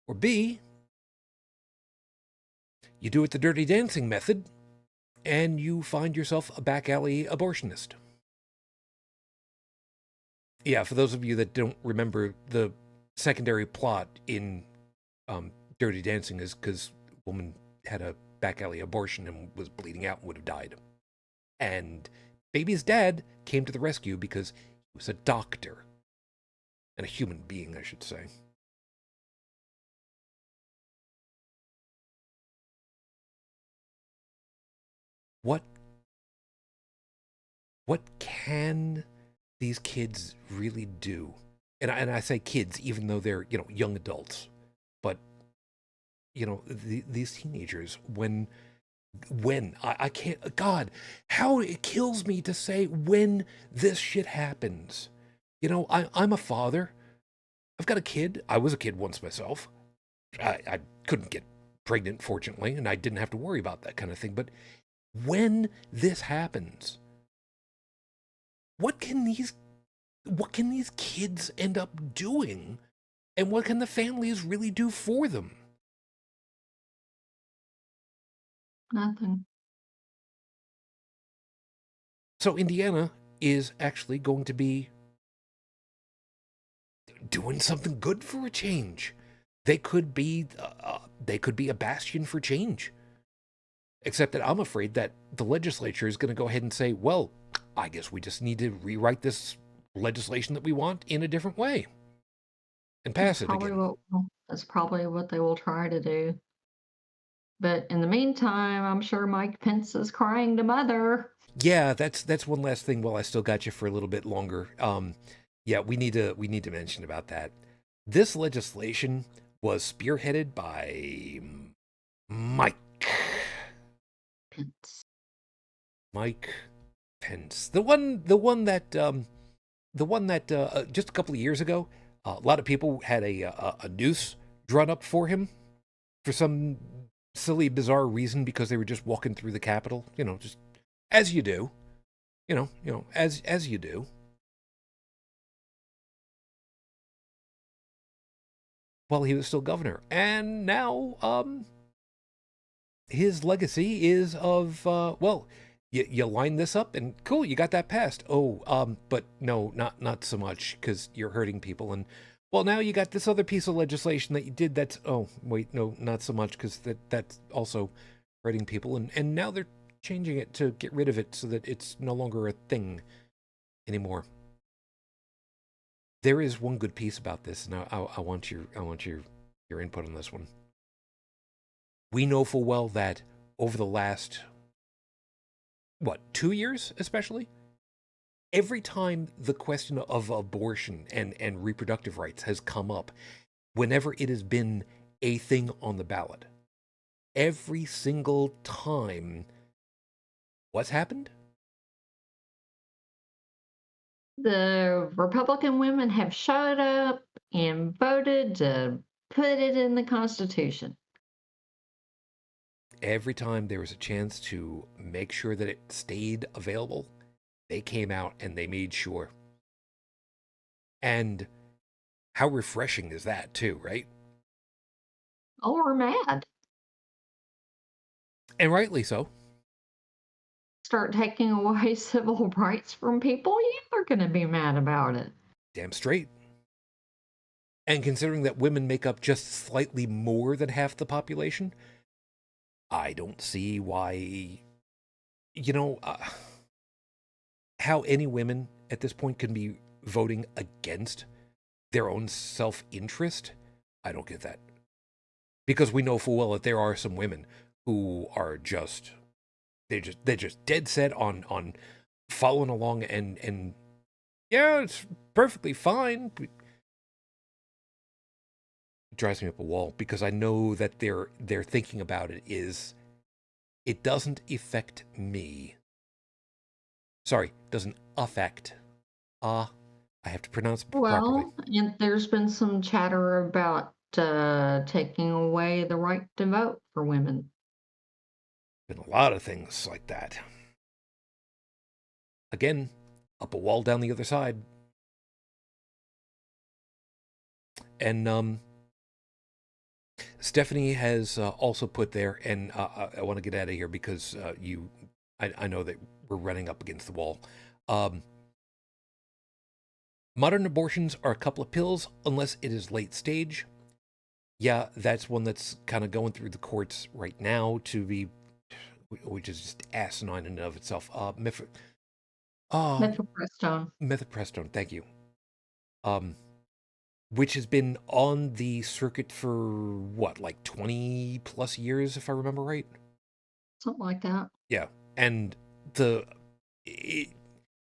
Or B, you do it the dirty dancing method and you find yourself a back alley abortionist. Yeah, for those of you that don't remember, the secondary plot in Dirty Dancing is because a woman had a back alley abortion and was bleeding out and would have died. And baby's dad came to the rescue because he was a doctor and a human being, I should say. What what can these kids really do? And I say kids, even though they're young adults, but these teenagers, when I can't, God, how it kills me to say when this shit happens. I'm a father. I've got a kid. I was a kid once myself. I couldn't get pregnant, fortunately, and I didn't have to worry about that kind of thing. But when this happens, what can these kids end up doing, and what can the families really do for them? Nothing. So Indiana is actually going to be doing something good for a change. They could be a bastion for change. Except that I'm afraid that the legislature is going to go ahead and say, well, I guess we just need to rewrite this legislation that we want in a different way and pass it again. That's probably what they will try to do. But in the meantime, I'm sure Mike Pence is crying to mother. Yeah, that's one last thing. While I still got you for a little bit longer, yeah, we need to mention about that. This legislation was spearheaded by Mike Pence. Mike Pence, the one that just a couple of years ago, a lot of people had a noose drawn up for him for some silly, bizarre reason because they were just walking through the Capitol. Just as you do. As you do. While he was still governor, and now his legacy is of well, you line this up and cool, you got that passed. Oh, but no, not so much because you're hurting people. And well, now you got this other piece of legislation that you did. That's wait, no, not so much because that's also hurting people. And now they're changing it to get rid of it so that it's no longer a thing anymore. There is one good piece about this, and I want your input on this one. We know full well that over the last 2 years, especially, every time the question of abortion and reproductive rights has come up, whenever it has been a thing on the ballot, every single time, what's happened? The Republican women have showed up and voted to put it in the Constitution. Every time there was a chance to make sure that it stayed available, they came out and they made sure. And how refreshing is that, too, right? Oh, we're mad. And rightly so. Start taking away civil rights from people, you're going to be mad about it. Damn straight. And considering that women make up just slightly more than half the population, I don't see why, how any women at this point can be voting against their own self-interest. I don't get that. Because we know full well that there are some women who are they're just dead set on following along and yeah, it's perfectly fine. It drives me up a wall because I know that their thinking about it is, it doesn't affect me. Sorry, doesn't affect. I have to pronounce it properly. Well, and there's been some chatter about taking away the right to vote for women. Been a lot of things like that. Again, up a wall down the other side. And Stephanie has also put there, and I want to get out of here because I know that we're running up against the wall. Modern abortions are a couple of pills unless it is late stage. Yeah, that's one that's kind of going through the courts right now which is just asinine in and of itself. Mifepristone. Mifepristone, thank you. Which has been on the circuit for like 20 plus years, if I remember right. Something like that. Yeah, and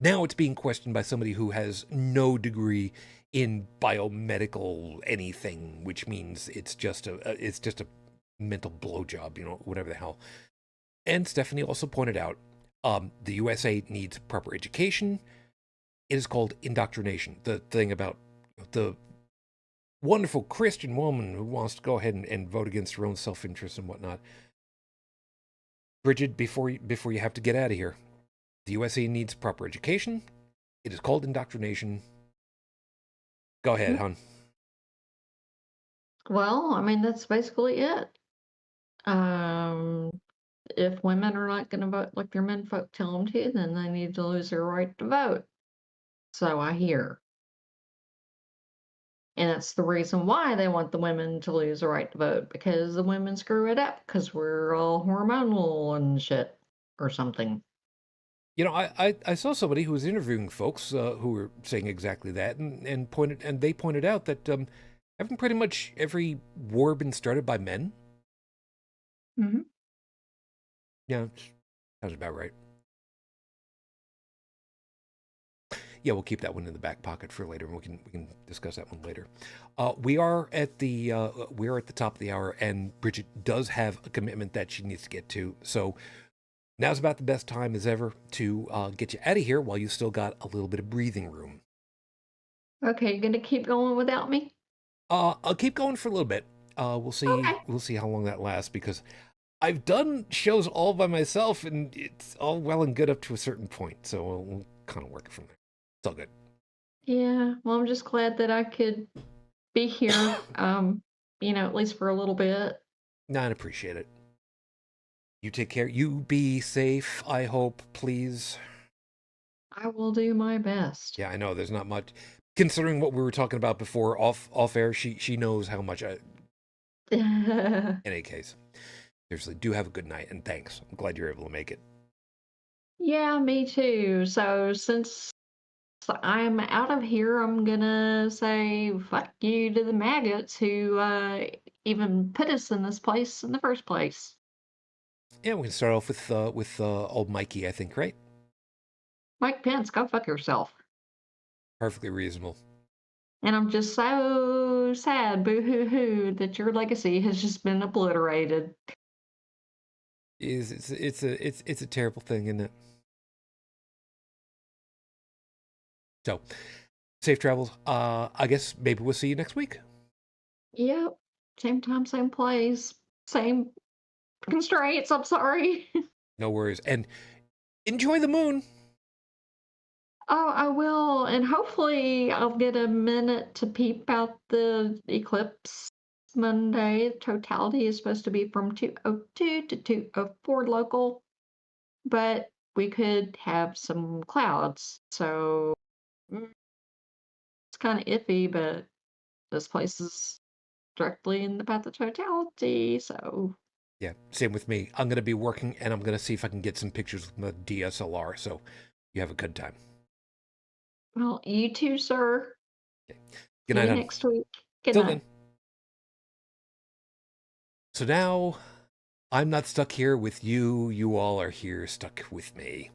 now it's being questioned by somebody who has no degree in biomedical anything, which means it's just a mental blowjob, whatever the hell. And Stephanie also pointed out, the USA needs proper education. It is called indoctrination. The thing about the wonderful Christian woman who wants to go ahead and vote against her own self-interest and whatnot. Bridget, before you have to get out of here, the USA needs proper education. It is called indoctrination. Go ahead, hon. Well, I mean, that's basically it. If women are not going to vote like their men folk tell them to, then they need to lose their right to vote. So I hear. And that's the reason why they want the women to lose the right to vote, because the women screw it up because we're all hormonal and shit or something. You know, I saw somebody who was interviewing folks who were saying exactly that, and they pointed out that haven't pretty much every war been started by men? Mm-hmm. Yeah, sounds about right. Yeah, we'll keep that one in the back pocket for later, and we can discuss that one later. We are at the top of the hour, and Bridget does have a commitment that she needs to get to. So now's about the best time as ever to get you out of here while you still got a little bit of breathing room. Okay, you're gonna keep going without me? I'll keep going for a little bit. We'll see. Okay. We'll see how long that lasts because I've done shows all by myself, and it's all well and good up to a certain point. So we'll kind of work it from there. It's all good. Yeah. Well, I'm just glad that I could be here. At least for a little bit. No, I appreciate it. You take care. You be safe, I hope, please. I will do my best. Yeah, I know there's not much. Considering what we were talking about before off air, she knows how much I. In any case, seriously, do have a good night and thanks. I'm glad you're able to make it. Yeah, me too. So since I'm out of here, I'm gonna say fuck you to the maggots who even put us in this place in the first place. Yeah, we can start off with old Mikey, I think, right? Mike Pence, go fuck yourself. Perfectly reasonable. And I'm just so sad, boo hoo hoo, that your legacy has just been obliterated. It's a terrible thing, isn't it? So, safe travels. I guess maybe we'll see you next week. Yep. Same time, same place, same constraints. I'm sorry. No worries. And enjoy the moon. Oh, I will. And hopefully I'll get a minute to peep out the eclipse Monday. Totality is supposed to be from 2:02 to 2:04 local, but we could have some clouds. So it's kind of iffy, but this place is directly in the path of totality. So Yeah, same with me. I'm going to be working and I'm going to see if I can get some pictures with my DSLR. So you have a good time. well, you too, sir. Okay. Good See night, you hon. next week. Good Till night. then. So now I'm not stuck here with you. You all are here stuck with me.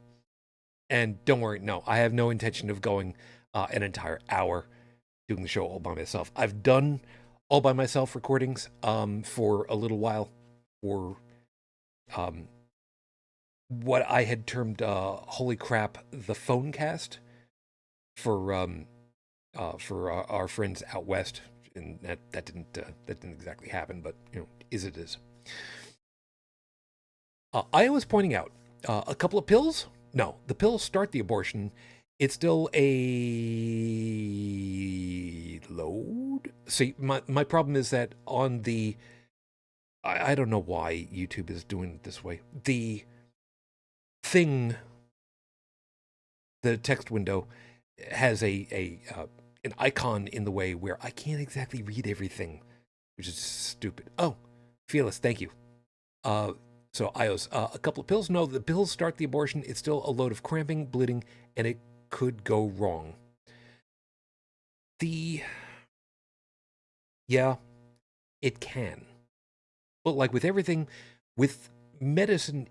And don't worry, no, I have no intention of going an entire hour doing the show all by myself. I've done all by myself recordings for a little while for what I had termed "Holy crap!" the phone cast for our friends out west, and that didn't exactly happen, but is it is. I was pointing out a couple of pills. No, the pills start the abortion. It's still a load. See, my problem is that on the I don't know why YouTube is doing it this way. The thing, the text window has an icon in the way where I can't exactly read everything, which is stupid. Oh, Fearless, thank you. So iOS, a couple of pills. No, the pills start the abortion. It's still a load of cramping, bleeding, and it could go wrong. Yeah, it can. But like with everything, with medicine,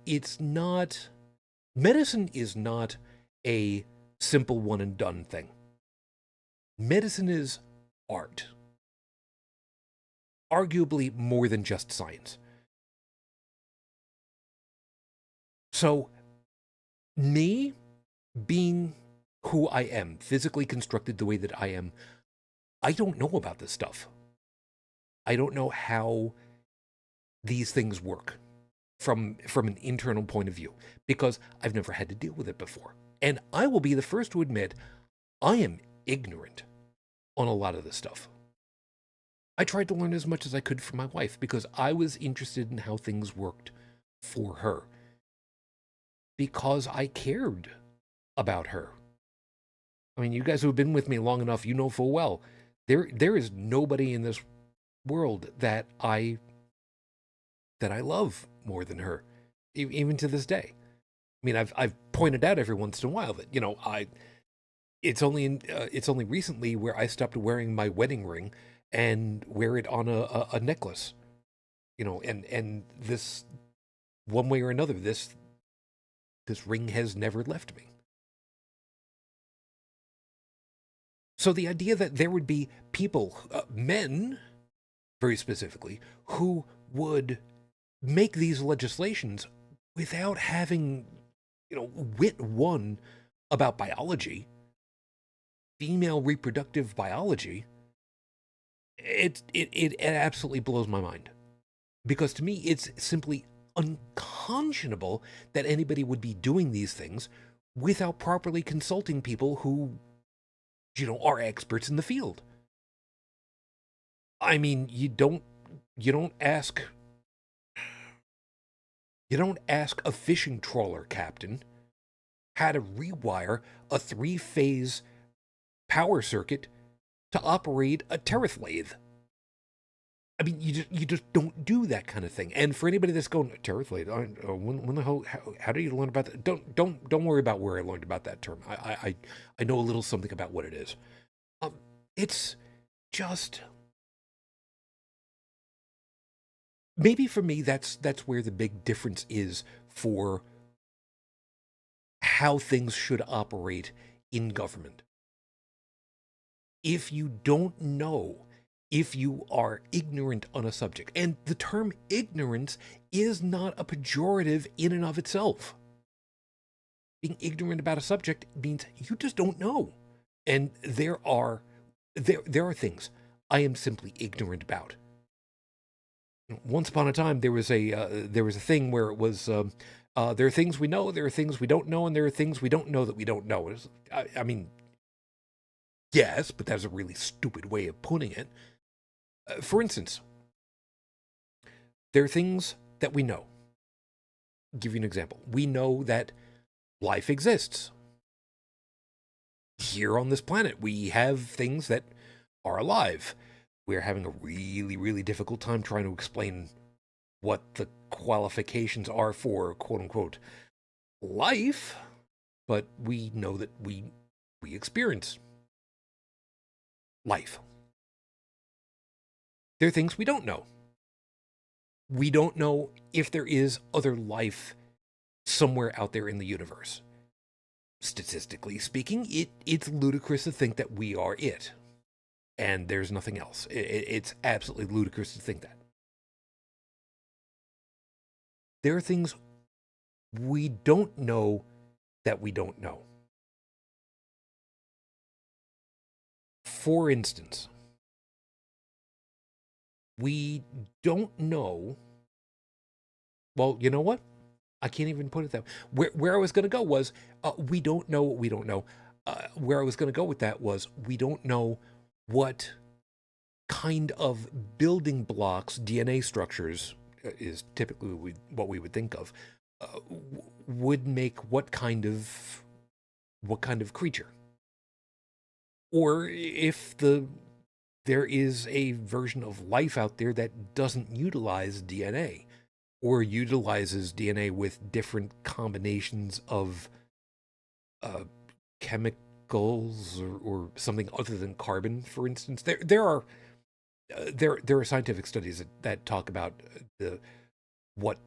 medicine is not a simple one and done thing. Medicine is art. Arguably more than just science. So, me being who I am, physically constructed the way that I am, I don't know about this stuff. I don't know how these things work from an internal point of view, because I've never had to deal with it before. And I will be the first to admit I am ignorant on a lot of this stuff. I tried to learn as much as I could from my wife because I was interested in how things worked for her, because I cared about her. I mean, you guys who have been with me long enough, you know full well there is nobody in this world that I love more than her, even to this day. I mean, I've pointed out every once in a while that it's only recently where I stopped wearing my wedding ring and wear it on a necklace, and this, one way or another, this ring has never left me. So the idea that there would be people, men very specifically, who would make these legislations without having, wit one about biology, female reproductive biology, it absolutely blows my mind. Because to me, it's simply unconscionable that anybody would be doing these things without properly consulting people who, are experts in the field. I mean, you don't ask a fishing trawler captain how to rewire a 3-phase power circuit to operate a Terrath lathe. I mean, you just don't do that kind of thing. And for anybody that's going Terrath lathe, when the hell, how do you learn about that? Don't worry about where I learned about that term. I know a little something about what it is. It's just, maybe for me, that's where the big difference is for how things should operate in government. If you don't know, if you are ignorant on a subject, and the term ignorance is not a pejorative in and of itself. Being ignorant about a subject means you just don't know. And there are things I am simply ignorant about. Once upon a time, there was a thing where it was there are things we know, there are things we don't know, and there are things we don't know that we don't know. I mean, yes, but that's a really stupid way of putting it. For instance, there are things that we know. I'll give you an example. We know that life exists. Here on this planet, we have things that are alive. We're having a really, really difficult time trying to explain what the qualifications are for quote-unquote life, but we know that we experience life. There are things we don't know. We don't know if there is other life somewhere out there in the universe. Statistically speaking, it's ludicrous to think that we are it, and there's nothing else. It's absolutely ludicrous to think that. There are things we don't know that we don't know. For instance, we don't know. Well, you know what? I can't even put it that way. Where I was going to go was, we don't know what we don't know. Where I was going to go with that was, we don't know what kind of building blocks, DNA structures, is typically what we would think of, would make what kind of creature, or if there is a version of life out there that doesn't utilize DNA, or utilizes DNA with different combinations of chemicals or something other than carbon, for instance. There are scientific studies that talk about what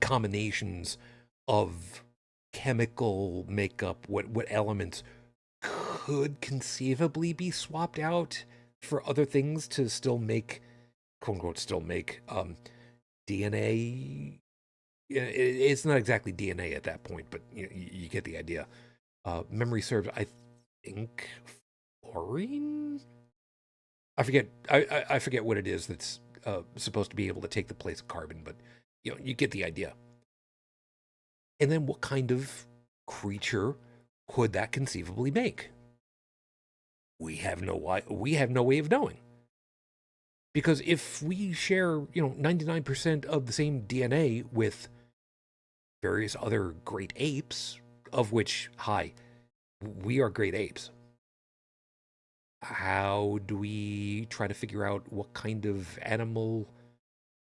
combinations of chemical makeup, what elements could conceivably be swapped out for other things to still make, quote unquote, DNA. It's not exactly DNA at that point, but you get the idea. Memory serves, I think, fluorine. I forget what it is that's supposed to be able to take the place of carbon, but you get the idea. And then what kind of creature could that conceivably make? We have no way of knowing. Because if we share, 99% of the same DNA with various other great apes, of which, hi, we are great apes, how do we try to figure out what kind of animal,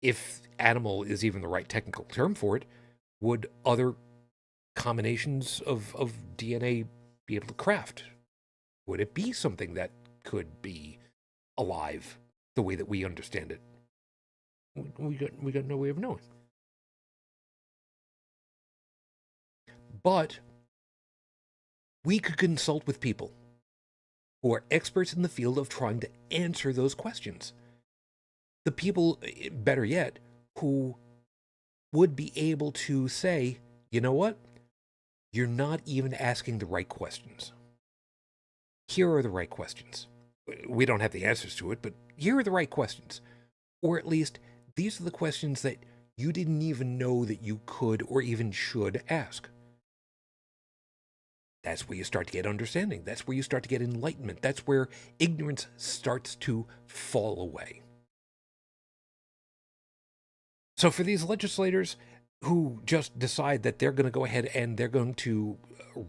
if animal is even the right technical term for it, would other combinations of DNA be able to craft? Would it be something that could be alive the way that we understand it? We got no way of knowing. But we could consult with people who are experts in the field of trying to answer those questions. The people, better yet, who would be able to say, you know what? You're not even asking the right questions. Here are the right questions. We don't have the answers to it, but here are the right questions. Or at least, these are the questions that you didn't even know that you could or even should ask. That's where you start to get understanding. That's where you start to get enlightenment. That's where ignorance starts to fall away. So for these legislators who just decide that they're going to go ahead and they're going to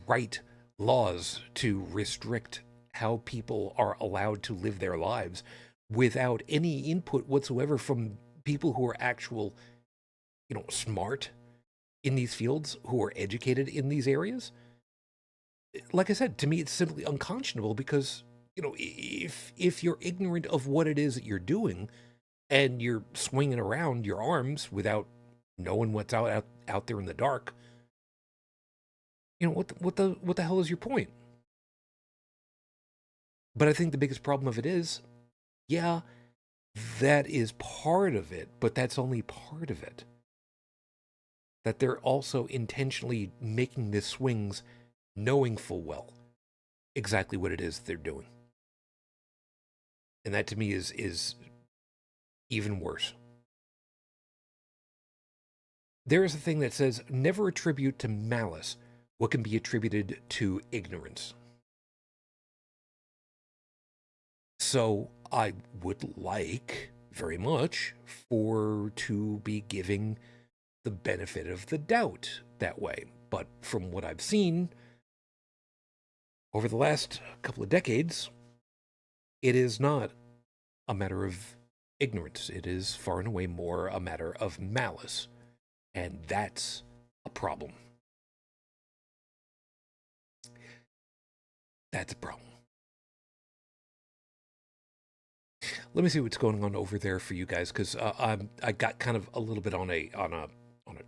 write laws to restrict how people are allowed to live their lives without any input whatsoever from people who are actual, smart in these fields, who are educated in these areas, like I said, to me, it's simply unconscionable because, if you're ignorant of what it is that you're doing and you're swinging around your arms without knowing what's out there in the dark, what the hell is your point? But I think the biggest problem of it is, yeah, that is part of it, but that's only part of it. That they're also intentionally making these swings knowing full well exactly what it is they're doing. And that to me is even worse. There is a thing that says, never attribute to malice what can be attributed to ignorance. So I would like very much to be giving the benefit of the doubt that way. But from what I've seen over the last couple of decades, it is not a matter of ignorance. It is far and away more a matter of malice. And that's a problem. That's a problem. Let me see what's going on over there for you guys, because I got kind of a little bit on a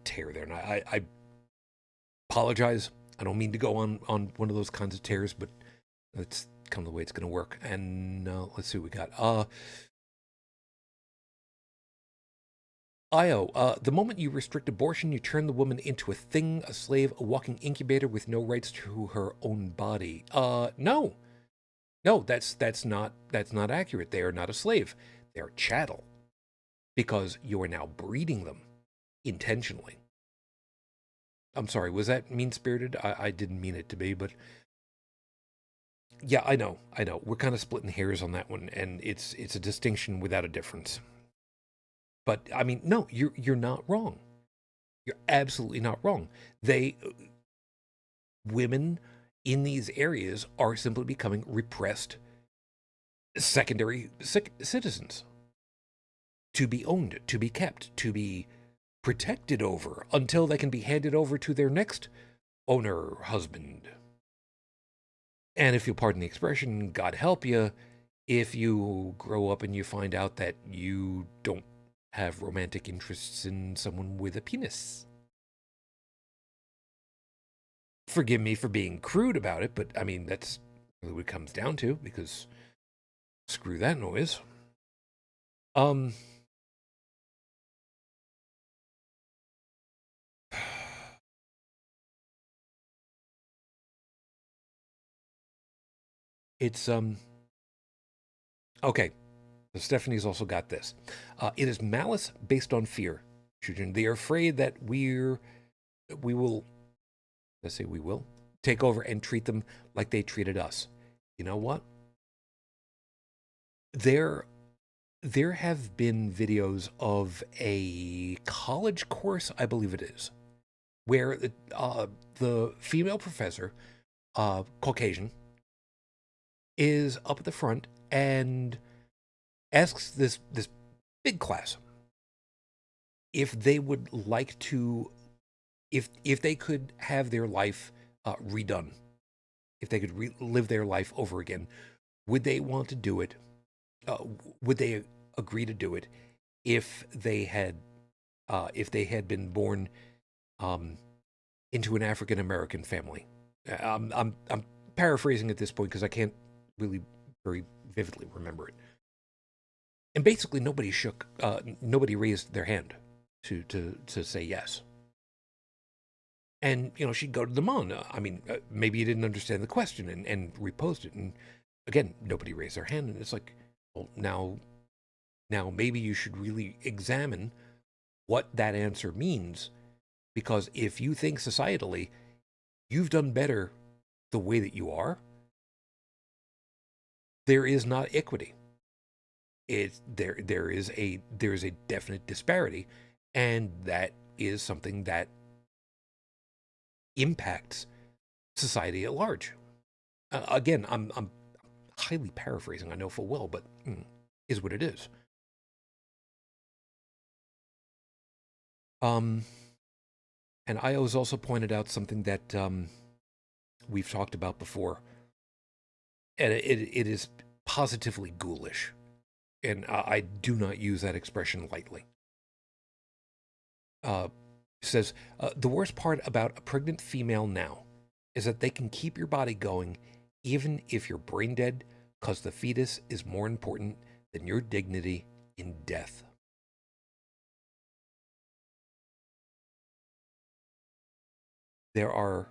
tear there, and I apologize. I don't mean to go on one of those kinds of tears, but that's kind of the way it's going to work. And let's see what we got. The moment you restrict abortion, you turn the woman into a thing, a slave, a walking incubator with no rights to her own body. No, that's not accurate. They are not a slave. They are chattel, because you are now breeding them intentionally. I'm sorry, was that mean-spirited? I didn't mean it to be, but yeah, I know. We're kind of splitting hairs on that one, and it's a distinction without a difference. But I mean, no, you're not wrong. You're absolutely not wrong. Women in these areas are simply becoming repressed secondary citizens, to be owned, to be kept, to be protected over until they can be handed over to their next owner, husband. And if you'll pardon the expression, God help you, if you grow up and you find out that you don't have romantic interests in someone with a penis. Forgive me for being crude about it, but I mean, that's really what it comes down to, because screw that noise. It's okay. Stephanie's also got this. It is malice based on fear. Children, they are afraid that we will, let's say we will, take over and treat them like they treated us. You know what? There there have been videos of a college course, I believe it is, where the female professor, Caucasian, is up at the front and asks this big class if they would like to, if they could have their life redone, if they could live their life over again, would they want to do it? Uh, would they agree to do it if they had been born um, into an African American family? I'm paraphrasing at this point because I can't really very vividly remember it. And basically, nobody raised their hand to say yes. And she'd go to them on. Maybe you didn't understand the question and repost it. And again, nobody raised their hand, and it's like, well, now maybe you should really examine what that answer means, because if you think societally you've done better the way that you are, there is not equity. There is a definite disparity, and that is something that impacts society at large. Again, I'm highly paraphrasing, I know full well, but is what it is. And Io's also pointed out something that we've talked about before, and it is positively ghoulish, and I do not use that expression lightly. Says, the worst part about a pregnant female now is that they can keep your body going even if you're brain dead, because the fetus is more important than your dignity in death. There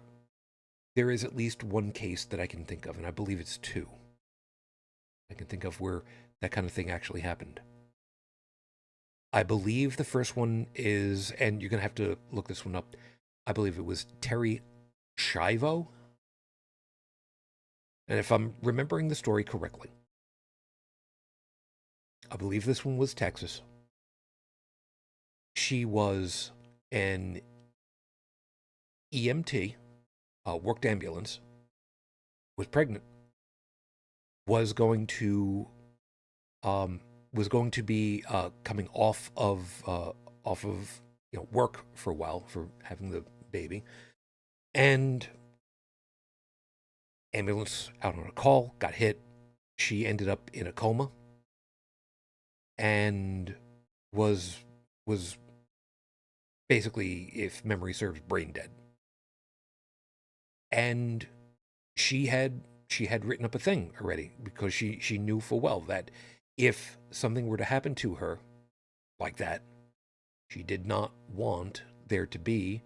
is at least one case that I can think of, and I believe it's two. I can think of where that kind of thing actually happened. I believe the first one is, and you're going to have to look this one up, I believe it was Terry Schiavo. And if I'm remembering the story correctly, I believe this one was Texas. She was an EMT, worked ambulance, was pregnant, was going to be coming off of work for a while for having the baby, and ambulance out on a call, got hit. She ended up in a coma and was basically, if memory serves, brain dead. And she had written up a thing already, because she knew full well that if something were to happen to her like that, she did not want there to be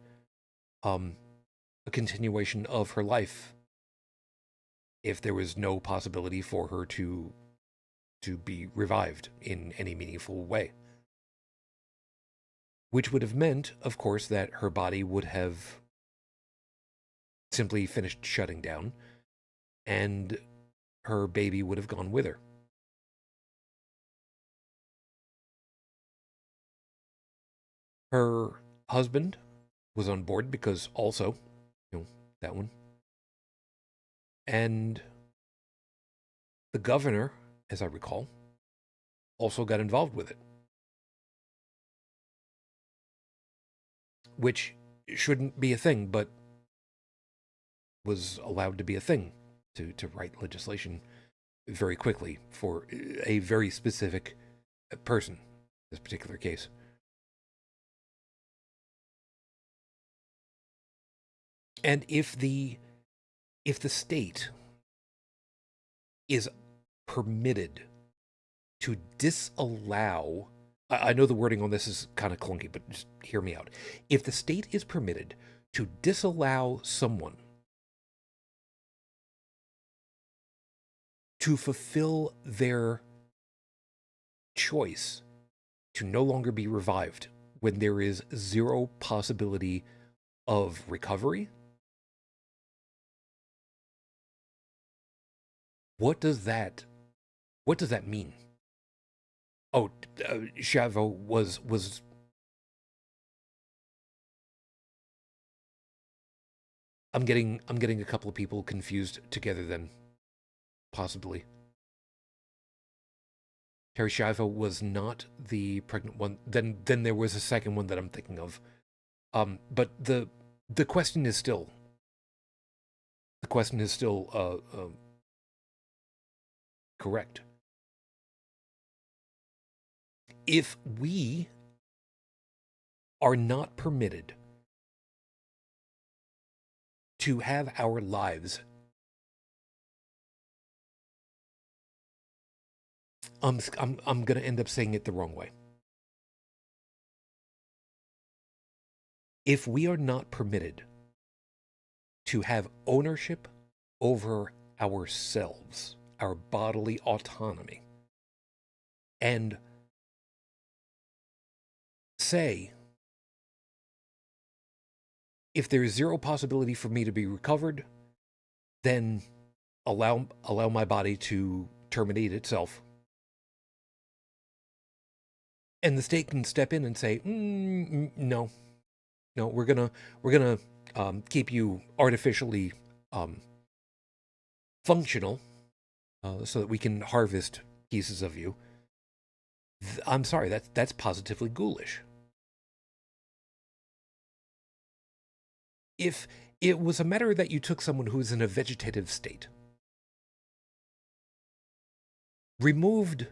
a continuation of her life if there was no possibility for her to be revived in any meaningful way. Which would have meant, of course, that her body would have simply finished shutting down, and her baby would have gone with her. Her husband was on board because also, that one. And the governor, as I recall, also got involved with it, which shouldn't be a thing, but was allowed to be a thing to write legislation very quickly for a very specific person in this particular case. And if the state is permitted to disallow, I know the wording on this is kind of clunky, but just hear me out. If the state is permitted to disallow someone to fulfill their choice to no longer be revived when there is zero possibility of recovery? What does that mean? Oh, Shavo was I'm getting a couple of people confused together then, possibly. Terry Schiavo was not the pregnant one. Then there was a second one that I'm thinking of. But the question is still correct. If we are not permitted to have our lives, I'm going to end up saying it the wrong way. If we are not permitted to have ownership over ourselves, our bodily autonomy, and say, if there is zero possibility for me to be recovered, then allow my body to terminate itself. And the state can step in and say, no, we're gonna keep you artificially functional, so that we can harvest pieces of you. I'm sorry, that's positively ghoulish. If it was a matter that you took someone who's in a vegetative state, removed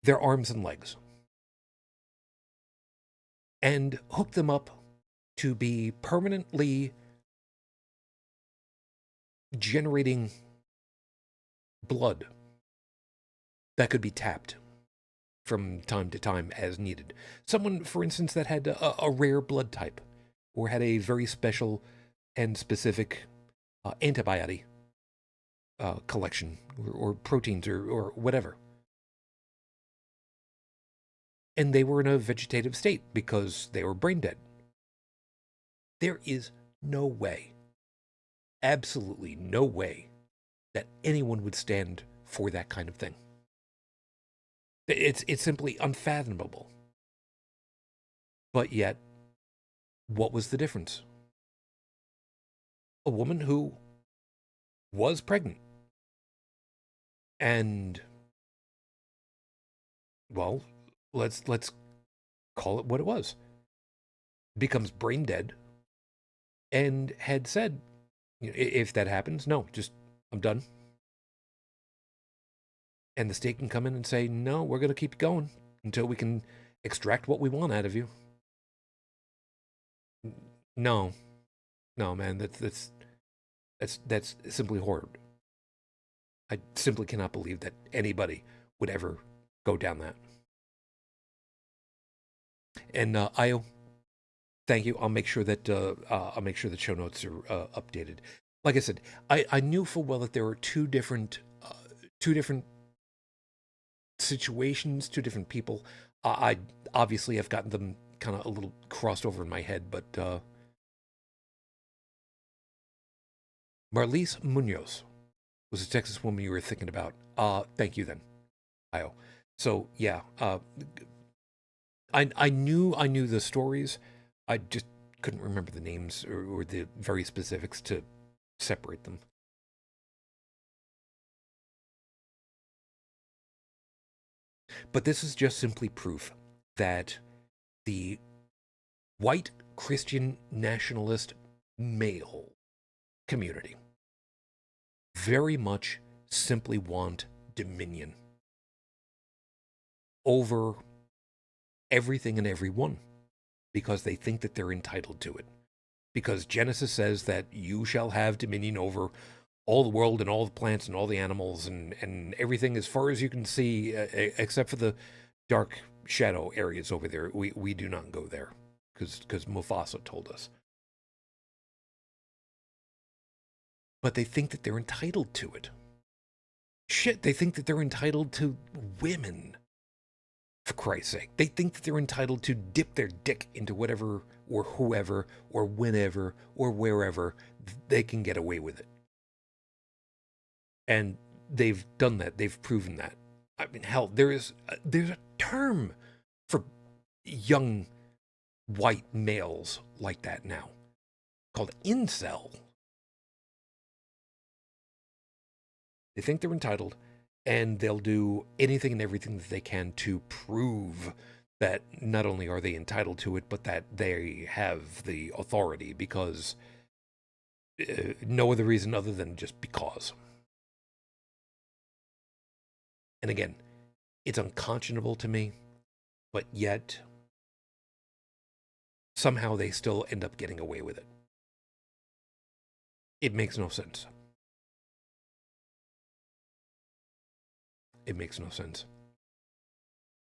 their arms and legs, and hooked them up to be permanently generating blood that could be tapped from time to time as needed. Someone, for instance, that had a rare blood type, or had a very special and specific antibody collection, or proteins, or whatever. And they were in a vegetative state because they were brain dead. There is no way, absolutely no way, that anyone would stand for that kind of thing. It's simply unfathomable. But yet, what was the difference? A woman who was pregnant and, well, let's call it what it was, becomes brain dead, and had said, if that happens, no, just, I'm done. And the state can come in and say, no, we're going to keep going until we can extract what we want out of you. No, man, that's simply horrid. I simply cannot believe that anybody would ever go down that. And Io, thank you. I'll make sure that show notes are updated. Like I said, I knew full well that there were two different situations, two different people. I obviously have gotten them kind of a little crossed over in my head, but Marlise Munoz was a Texas woman you were thinking about. Thank you then, Io. So yeah, I knew the stories. I just couldn't remember the names or the very specifics to separate them. But this is just simply proof that the white Christian nationalist male community very much simply want dominion over everything and everyone, because they think that they're entitled to it. Because Genesis says that you shall have dominion over all the world and all the plants and all the animals and everything as far as you can see, except for the dark shadow areas over there. We do not go there because Mufasa told us. But they think that they're entitled to it. Shit, they think that they're entitled to women. For Christ's sake. They think that they're entitled to dip their dick into whatever or whoever or whenever or wherever they can get away with it. And they've done that. They've proven that. I mean, hell, there's a term for young white males like that now called incel. They think they're entitled, and they'll do anything and everything that they can to prove that not only are they entitled to it, but that they have the authority, because no other reason other than just because. And again, it's unconscionable to me, but yet somehow they still end up getting away with it. It makes no sense. It makes no sense.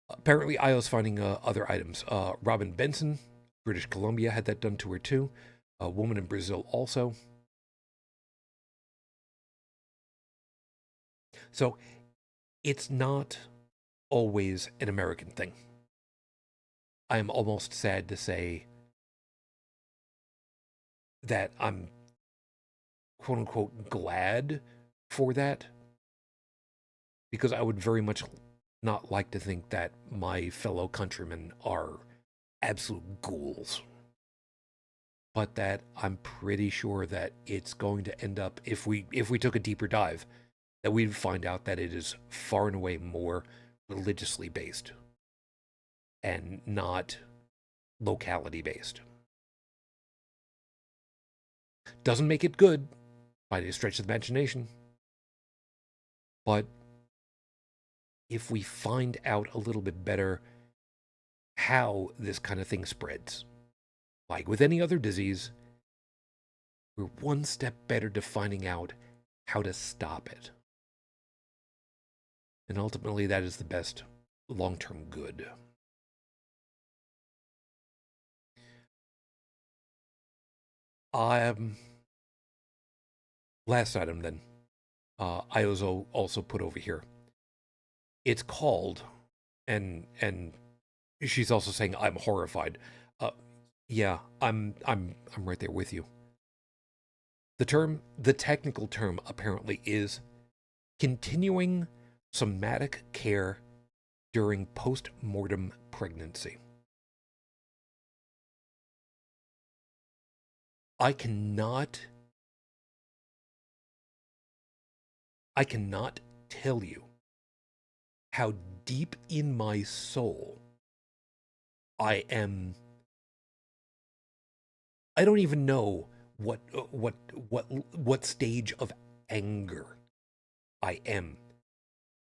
Apparently, Io's finding other items. Robin Benson, British Columbia, had that done to her too. A woman in Brazil also. So, it's not always an American thing. I am almost sad to say that I'm quote unquote glad for that, because I would very much not like to think that my fellow countrymen are absolute ghouls. But that I'm pretty sure that it's going to end up, if we took a deeper dive, that we'd find out that it is far and away more religiously based and not locality based. Doesn't make it good by any stretch of the imagination, but if we find out a little bit better how this kind of thing spreads, like with any other disease, we're one step better to finding out how to stop it. And ultimately, that is the best long-term good. Last item then. Iozo also put over here. It's called, and she's also saying I'm horrified. Yeah, I'm right there with you. The technical term apparently is continuing somatic care during post-mortem pregnancy. I cannot tell you how deep in my soul I don't even know what stage of anger I am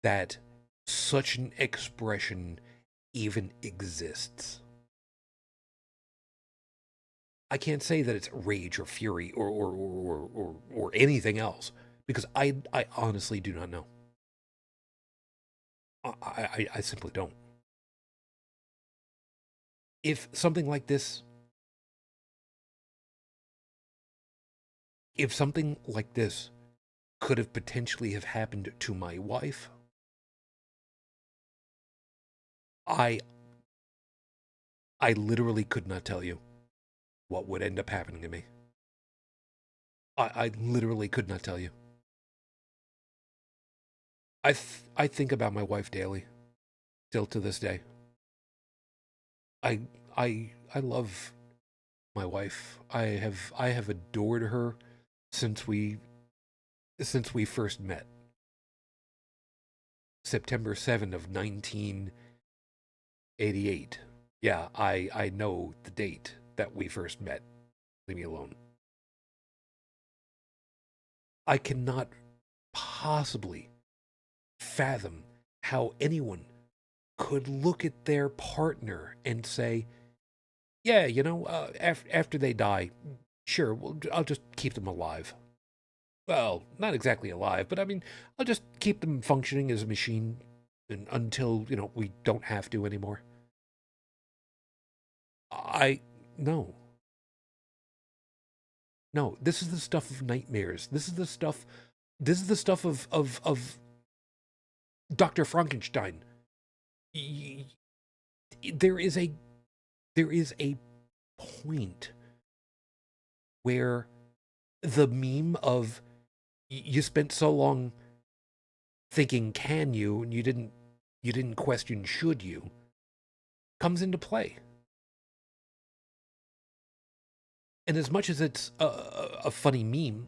that such an expression even exists. I can't say that it's rage or fury or anything else, because I honestly do not know. I simply don't. If something like this could have potentially have happened to my wife, I literally could not tell you what would end up happening to me. I literally could not tell you. I think about my wife daily, still to this day. I love my wife. I have adored her since we first met. September 7 of 1988. Yeah, I know the date that we first met. Leave me alone. I cannot possibly fathom how anyone could look at their partner and say, yeah, after they die, sure, I'll just keep them alive. Well, not exactly alive, but I mean, I'll just keep them functioning as a machine until, we don't have to anymore. No. No, this is the stuff of nightmares. This is the stuff of Dr. Frankenstein. there is a point where the meme of you spent so long thinking can you and you didn't question should you comes into play. And as much as it's a funny meme,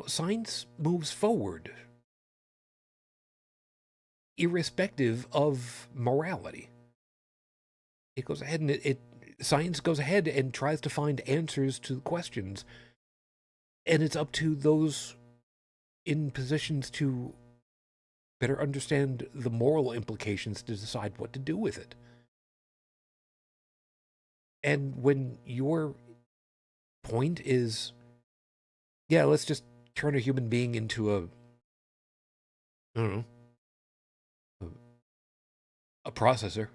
science moves forward irrespective of morality. It goes ahead and science goes ahead and tries to find answers to questions, and it's up to those in positions to better understand the moral implications to decide what to do with it. And when your point is, yeah, let's just turn a human being into I don't know, a processor.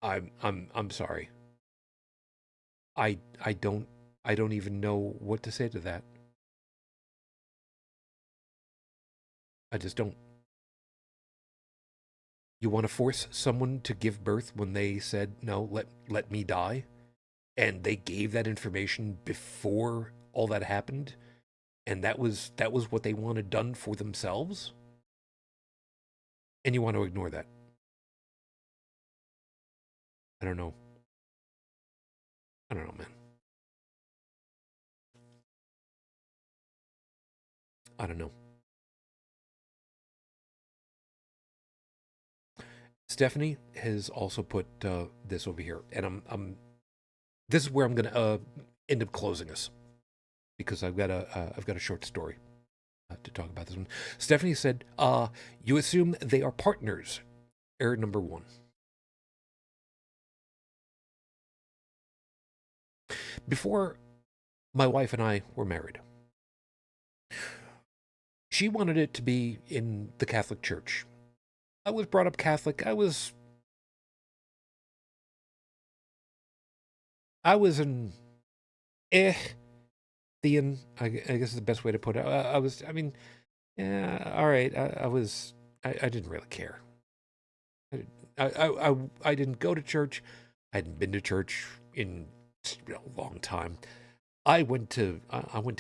I'm sorry. I don't even know what to say to that. I just don't. You want to force someone to give birth when they said no, let me die, and they gave that information before all that happened, and that was what they wanted done for themselves, and you want to ignore that. I don't know, man. I don't know. Stephanie has also put this over here, and I'm this is where I'm gonna end up closing us because I've got a short story to talk about this one. Stephanie said, "You assume they are partners. Error number 1. Before my wife and I were married, she wanted it to be in the Catholic Church. I was brought up Catholic. I was an thean, I guess is the best way to put it. I mean, yeah, all right. I didn't really care. I didn't go to church. I hadn't been to church in a long time. I went to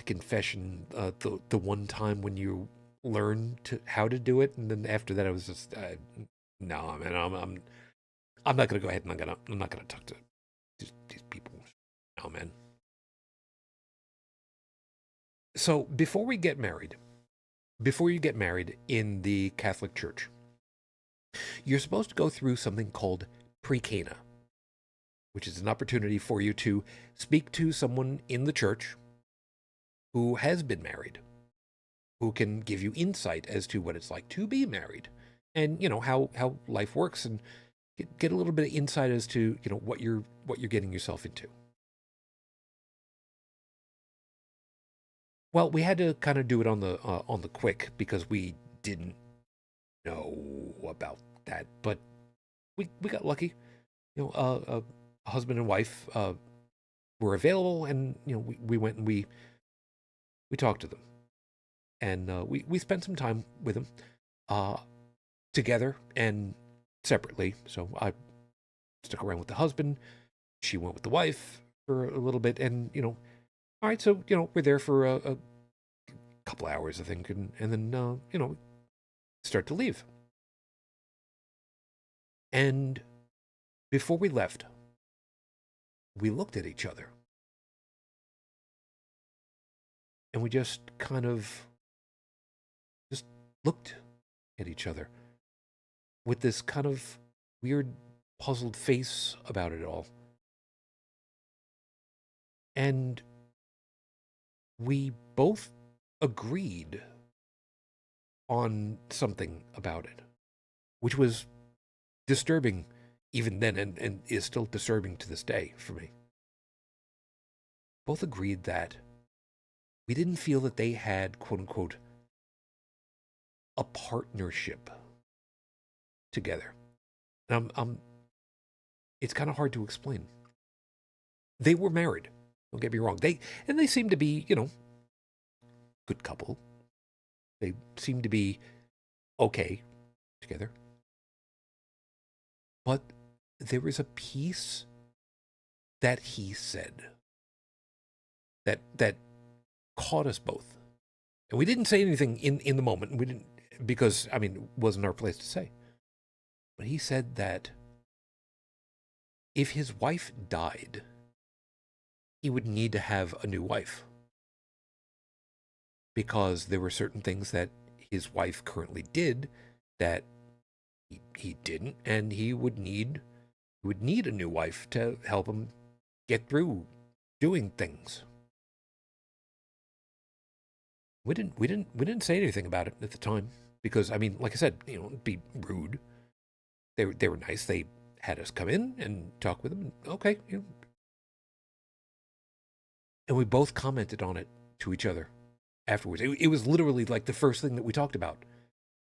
confession the one time when you learn how to do it, and then after that I was just no, man. I'm not gonna go ahead and I'm not gonna talk to these people. No, man. So before you get married in the Catholic Church, you're supposed to go through something called pre-cana, which is an opportunity for you to speak to someone in the church who has been married, who can give you insight as to what it's like to be married, and how life works, and get a little bit of insight as to what you're getting yourself into. Well, we had to kind of do it on the quick because we didn't know about that, but we got lucky. A husband and wife were available, and we went and we talked to them, and we spent some time with them, together and separately. So I stuck around with the husband, she went with the wife for a little bit, and all right, so we're there for a couple hours, I think, and then start to leave. And before we left, we looked at each other, and we just kind of just looked at each other with this kind of weird, puzzled face about it all. And we both agreed on something about it, which was disturbing even then, and is still disturbing to this day for me. Both agreed that we didn't feel that they had, quote unquote, a partnership together. And it's kind of hard to explain. They were married. Don't get me wrong. They seem to be, good couple. They seem to be okay together. But there was a piece that he said that caught us both. And we didn't say anything in the moment. We didn't, because, I mean, it wasn't our place to say. But he said that if his wife died, he would need to have a new wife, because there were certain things that his wife currently did that he didn't, and he would need a new wife to help him get through doing things. We didn't say anything about it at the time, because, I mean, like I said, it'd be rude. They were nice. They had us come in and talk with them, and okay, and we both commented on it to each other afterwards. It was literally like the first thing that we talked about,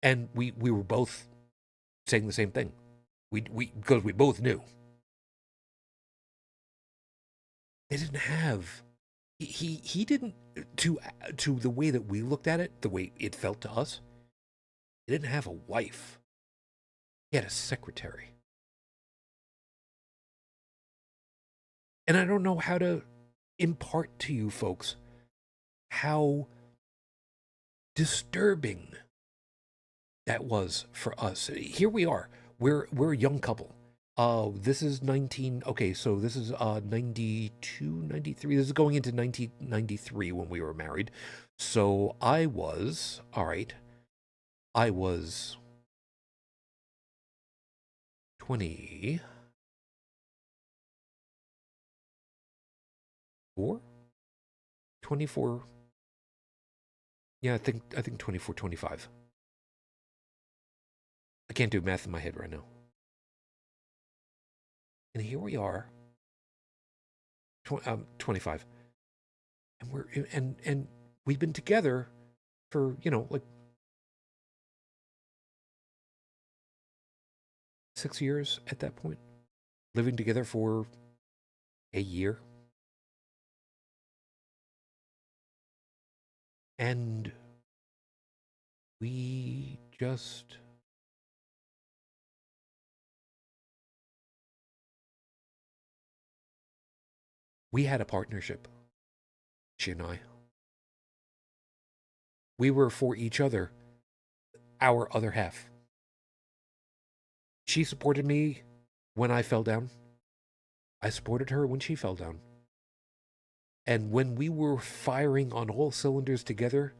and we were both saying the same thing. We because we both knew they didn't have. He didn't, to the way that we looked at it, the way it felt to us. He didn't have a wife. He had a secretary. And I don't know how to impart to you folks how disturbing that was for us. Here we are. We're a young couple. This is 19. Okay, so this is 92, 93. This is going into 1993 when we were married. So I was 24. 24. Yeah, I think 24, 25. I can't do math in my head right now. And here we are, 25, and we've been together for like 6 years at that point, living together for a year, and we just we had a partnership, she and I. We were for each other, our other half. She supported me when I fell down. I supported her when she fell down. And when we were firing on all cylinders together,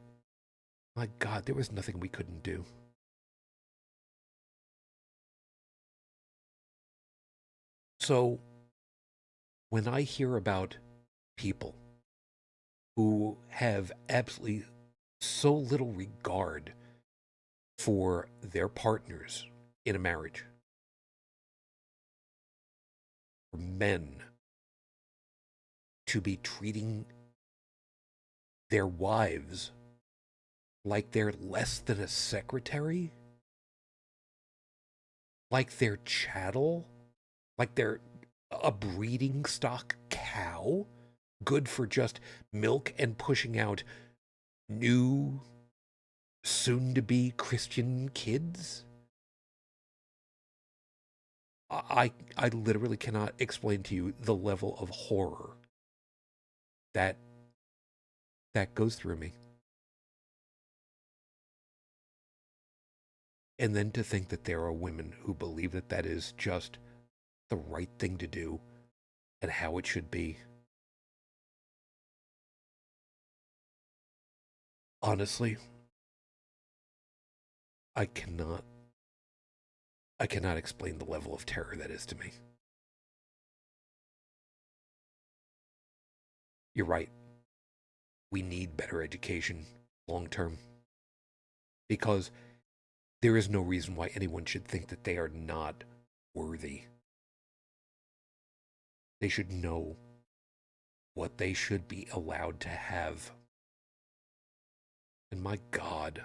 my God, there was nothing we couldn't do. So when I hear about people who have absolutely so little regard for their partners in a marriage, for men to be treating their wives like they're less than a secretary, like they're chattel, like they're a breeding stock cow, good for just milk and pushing out new, soon-to-be Christian kids. I literally cannot explain to you the level of horror that goes through me. And then to think that there are women who believe that that is just the right thing to do and how it should be. Honestly, I cannot explain the level of terror that is to me. You're right. We need better education long term, because there is no reason why anyone should think that they are not worthy. They should know what they should be allowed to have. And my God,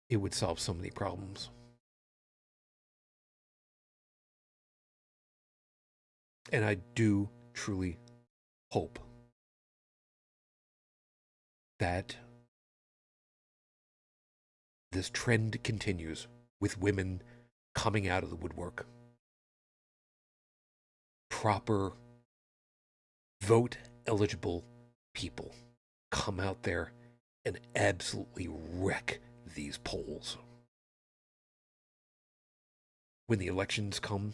it would solve so many problems. And I do truly hope that this trend continues with women coming out of the woodwork. Proper vote eligible people come out there and absolutely wreck these polls. When the elections come,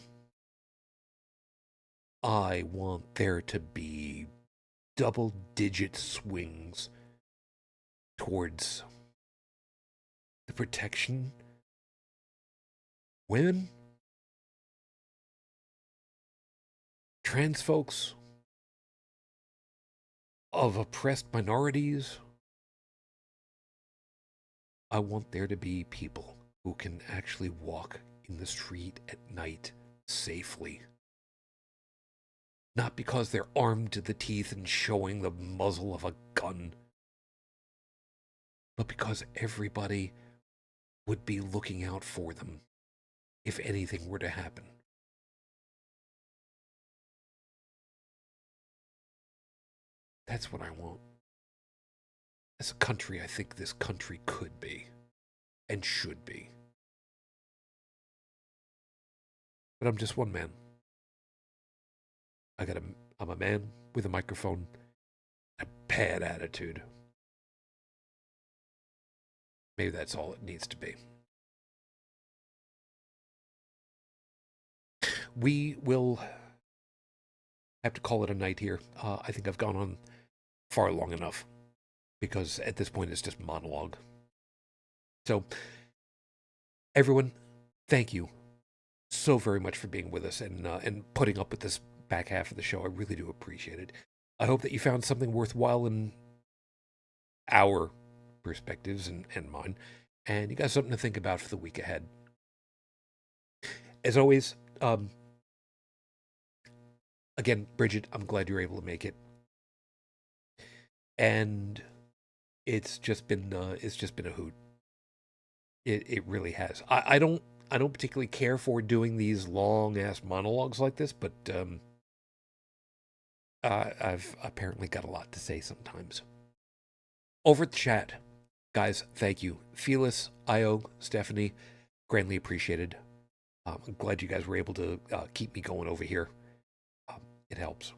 I want there to be double-digit swings towards the protection of women, trans folks, of oppressed minorities. I want there to be people who can actually walk in the street at night safely. Not because they're armed to the teeth and showing the muzzle of a gun, but because everybody would be looking out for them if anything were to happen. That's what I want. As a country, I think this country could be and should be. But I'm just one man. I'm a man with a microphone, a bad attitude. Maybe that's all it needs to be. We will have to call it a night here. I think I've gone on far long enough, because at this point it's just monologue. So, everyone, thank you so very much for being with us and putting up with this back half of the show. I really do appreciate it. I hope that you found something worthwhile in our perspectives and mine, and you got something to think about for the week ahead. As always, again, Bridget, I'm glad you were able to make it. And it's just been a hoot. It really has. I don't particularly care for doing these long ass monologues like this, but I've apparently got a lot to say sometimes. Over at the chat, guys, thank you. Felis, Io, Stephanie, grandly appreciated. I'm glad you guys were able to keep me going over here. It helps,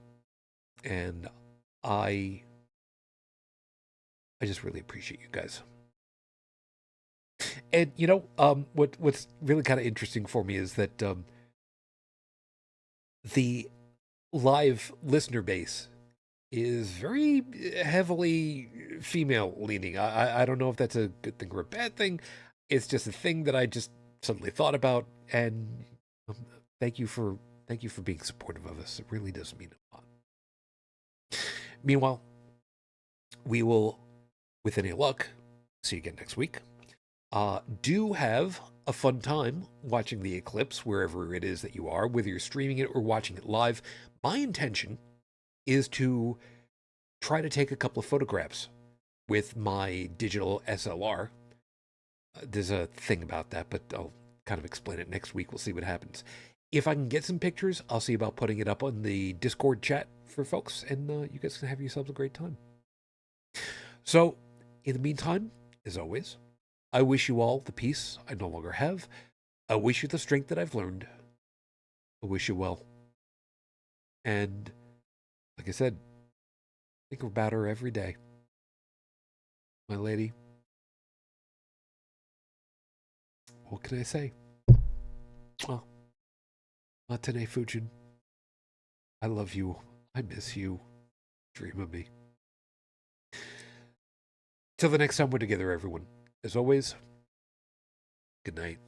and I just really appreciate you guys. And you know, what's really kind of interesting for me is that the live listener base is very heavily female leaning. I don't know if that's a good thing or a bad thing. It's just a thing that I just suddenly thought about, and thank you for being supportive of us. It really does mean a lot. Meanwhile, we will, with any luck, see you again next week. Do have a fun time watching the eclipse wherever it is that you are, whether you're streaming it or watching it live. My intention is to try to take a couple of photographs with my digital SLR. There's a thing about that, but I'll kind of explain it next week. We'll see what happens. If I can get some pictures, I'll see about putting it up on the Discord chat for folks, and you guys can have yourselves a great time. So, in the meantime, as always, I wish you all the peace I no longer have. I wish you the strength that I've learned. I wish you well. And, like I said, think about her every day. My lady. What can I say? Well, Matane Fujin. I love you. I miss you. Dream of me. Till the next time we're together, everyone. As always, good night.